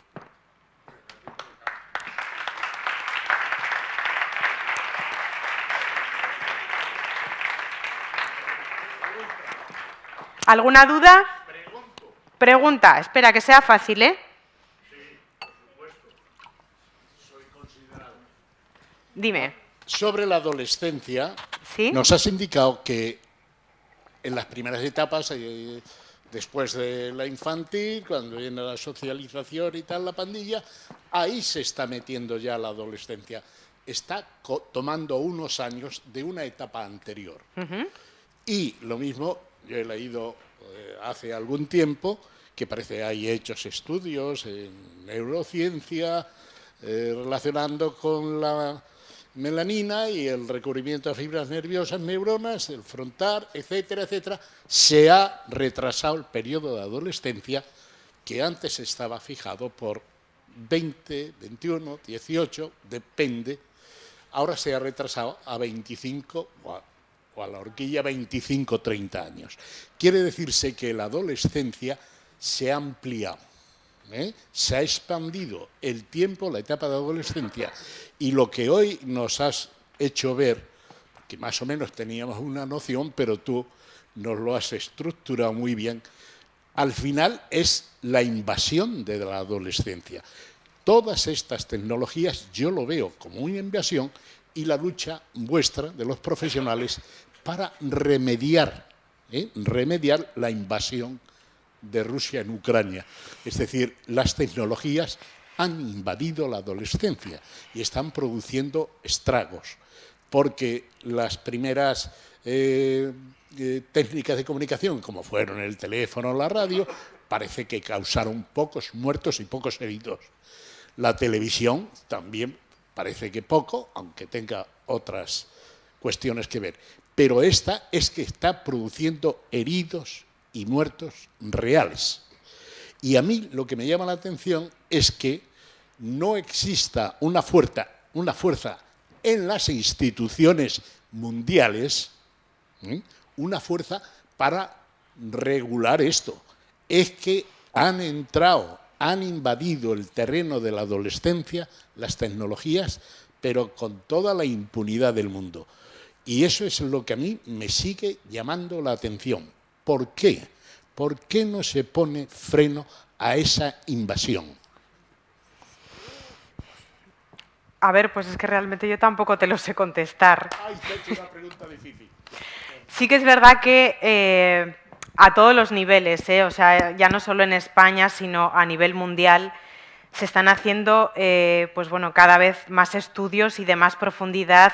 ¿Alguna duda? Pregunta. Espera, que sea fácil, ¿eh? Sí, por supuesto. Soy considerado. Dime. Sobre la adolescencia, ¿Sí? nos has indicado que en las primeras etapas, después de la infantil, cuando viene la socialización y tal, la pandilla, ahí se está metiendo ya la adolescencia. Está tomando unos años de una etapa anterior. Y lo mismo, yo he leído hace algún tiempo que parece que hay hechos estudios en neurociencia relacionando con la melanina y el recubrimiento de fibras nerviosas, neuronas, el frontal, etcétera, etcétera. Se ha retrasado el periodo de adolescencia que antes estaba fijado por 20, 21, 18, depende. Ahora se ha retrasado a 25 o a la horquilla 25, 30 años. Quiere decirse que la adolescencia se ha ampliado, se ha expandido el tiempo, la etapa de adolescencia, y lo que hoy nos has hecho ver, que más o menos teníamos una noción, pero tú nos lo has estructurado muy bien, al final es la invasión de la adolescencia. Todas estas tecnologías yo lo veo como una invasión y la lucha vuestra, de los profesionales, para remediar la invasión de Rusia en Ucrania. Es decir, las tecnologías han invadido la adolescencia y están produciendo estragos, porque las primeras técnicas de comunicación, como fueron el teléfono o la radio, parece que causaron pocos muertos y pocos heridos. La televisión también parece que poco, aunque tenga otras cuestiones que ver. Pero esta es que está produciendo heridos y muertos reales. Y a mí lo que me llama la atención es que no exista una fuerza en las instituciones mundiales, una fuerza para regular esto. Es que han invadido el terreno de la adolescencia, las tecnologías, pero con toda la impunidad del mundo. Y eso es lo que a mí me sigue llamando la atención. ¿Por qué? ¿Por qué no se pone freno a esa invasión? A ver, pues es que realmente yo tampoco te lo sé contestar. Ay, te he hecho una pregunta difícil. Sí que es verdad que a todos los niveles, o sea, ya no solo en España, sino a nivel mundial, se están haciendo pues bueno, cada vez más estudios y de más profundidad,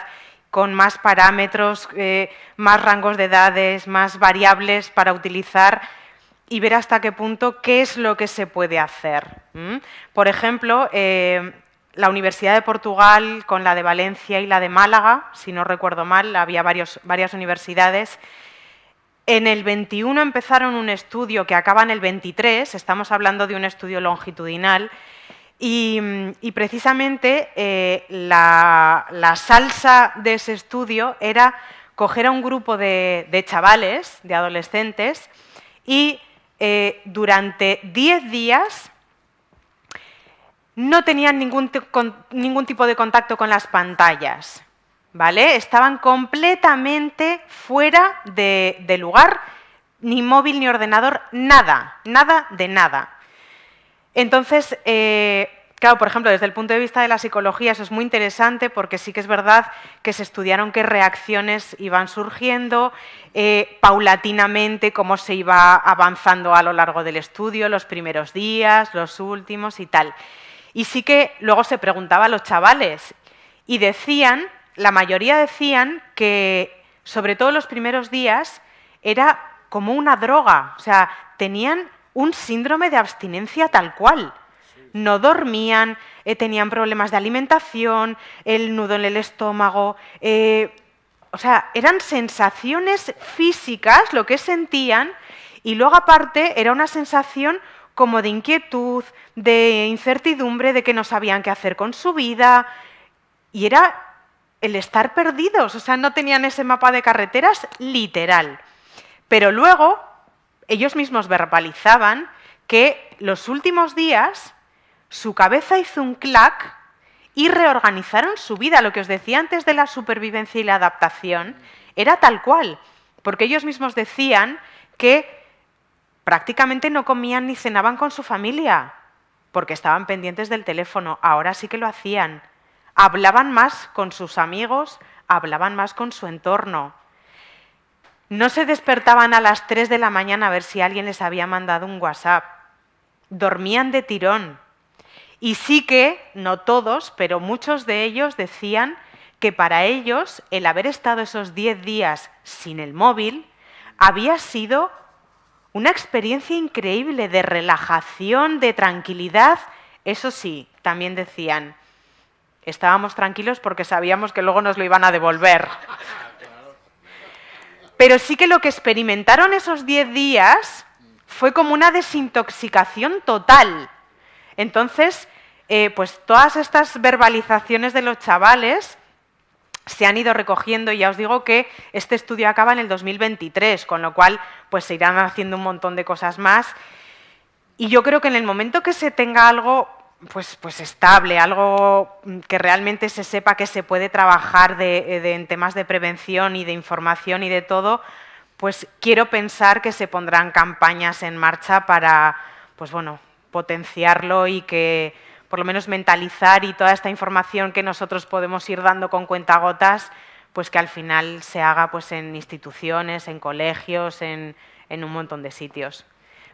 con más parámetros, más rangos de edades, más variables para utilizar y ver hasta qué punto qué es lo que se puede hacer. Por ejemplo, la Universidad de Portugal, con la de Valencia y la de Málaga, si no recuerdo mal, había varias universidades. En el 21 empezaron un estudio que acaba en el 23, estamos hablando de un estudio longitudinal, y precisamente la salsa de ese estudio era coger a un grupo de chavales, de adolescentes, y durante 10 días no tenían ningún tipo de contacto con las pantallas, ¿vale? Estaban completamente fuera de lugar, ni móvil ni ordenador, nada de nada. Entonces, claro, por ejemplo, desde el punto de vista de la psicología eso es muy interesante porque sí que es verdad que se estudiaron qué reacciones iban surgiendo, paulatinamente cómo se iba avanzando a lo largo del estudio, los primeros días, los últimos y tal. Y sí que luego se preguntaba a los chavales y decían, la mayoría decían que sobre todo los primeros días era como una droga, o sea, tenían un síndrome de abstinencia tal cual. No dormían, tenían problemas de alimentación, el nudo en el estómago, o sea, eran sensaciones físicas lo que sentían y luego aparte era una sensación como de inquietud, de incertidumbre, de que no sabían qué hacer con su vida y era el estar perdidos, o sea, no tenían ese mapa de carreteras literal. Pero luego ellos mismos verbalizaban que los últimos días su cabeza hizo un clac y reorganizaron su vida. Lo que os decía antes de la supervivencia y la adaptación era tal cual, porque ellos mismos decían que prácticamente no comían ni cenaban con su familia, porque estaban pendientes del teléfono. Ahora sí que lo hacían. Hablaban más con sus amigos, hablaban más con su entorno. No se despertaban a las 3 de la mañana a ver si alguien les había mandado un WhatsApp. Dormían de tirón. Y sí que, no todos, pero muchos de ellos decían que para ellos el haber estado esos 10 días sin el móvil había sido una experiencia increíble de relajación, de tranquilidad. Eso sí, también decían, estábamos tranquilos porque sabíamos que luego nos lo iban a devolver. Pero sí que lo que experimentaron esos 10 días fue como una desintoxicación total. Entonces, pues todas estas verbalizaciones de los chavales se han ido recogiendo y ya os digo que este estudio acaba en el 2023, con lo cual pues se irán haciendo un montón de cosas más. Y yo creo que en el momento que se tenga algo pues estable, algo que realmente se sepa que se puede trabajar en temas de prevención y de información y de todo, pues quiero pensar que se pondrán campañas en marcha para, pues bueno, potenciarlo y que por lo menos mentalizar y toda esta información que nosotros podemos ir dando con cuentagotas, pues que al final se haga pues en instituciones, en colegios, en un montón de sitios.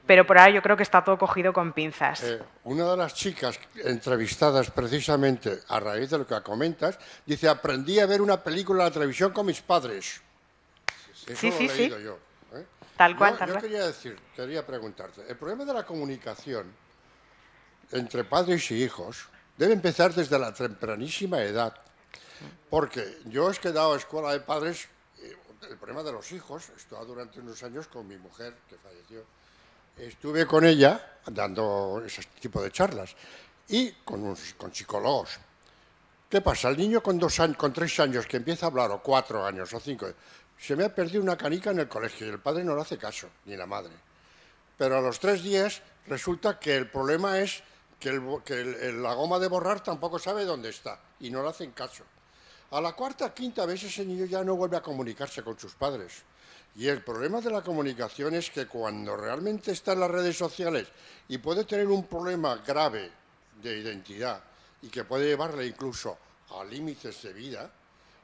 Pero por ahora yo creo que está todo cogido con pinzas. Una de las chicas entrevistadas precisamente a raíz de lo que comentas, dice, aprendí a ver una película en la televisión con mis padres. Eso sí, lo sí, he leído sí. yo. Tal cual, tal cual. Quería preguntarte, el problema de la comunicación entre padres y hijos debe empezar desde la tempranísima edad. Porque yo he quedado a escuela de padres, el problema de los hijos, estuve durante unos años con mi mujer, que falleció. Estuve con ella dando ese tipo de charlas y con psicólogos. ¿Qué pasa? El niño con 3 años que empieza a hablar, o 4 años, o 5, se me ha perdido una canica en el colegio y el padre no le hace caso, ni la madre. Pero a los 3 días resulta que el problema es que la goma de borrar tampoco sabe dónde está y no le hacen caso. A la 4ª, 5ª vez ese niño ya no vuelve a comunicarse con sus padres. Y el problema de la comunicación es que cuando realmente está en las redes sociales y puede tener un problema grave de identidad y que puede llevarle incluso a límites de vida,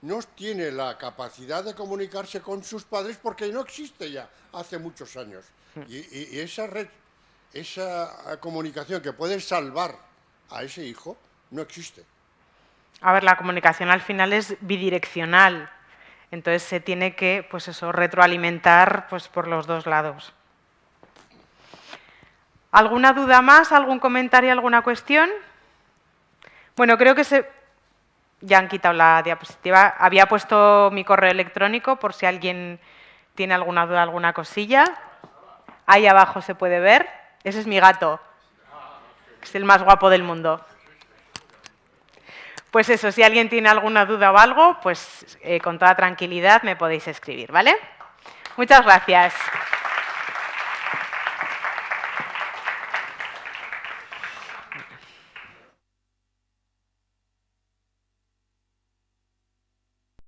no tiene la capacidad de comunicarse con sus padres porque no existe ya hace muchos años. Y esa red, esa comunicación que puede salvar a ese hijo, no existe. A ver, la comunicación al final es bidireccional. Entonces se tiene que, pues eso, retroalimentar pues, por los dos lados. ¿Alguna duda más? ¿Algún comentario? ¿Alguna cuestión? Bueno, creo que ya han quitado la diapositiva. Había puesto mi correo electrónico por si alguien tiene alguna duda, alguna cosilla. Ahí abajo se puede ver. Ese es mi gato. Es el más guapo del mundo. Pues eso, si alguien tiene alguna duda o algo, pues con toda tranquilidad me podéis escribir, ¿vale? Muchas gracias.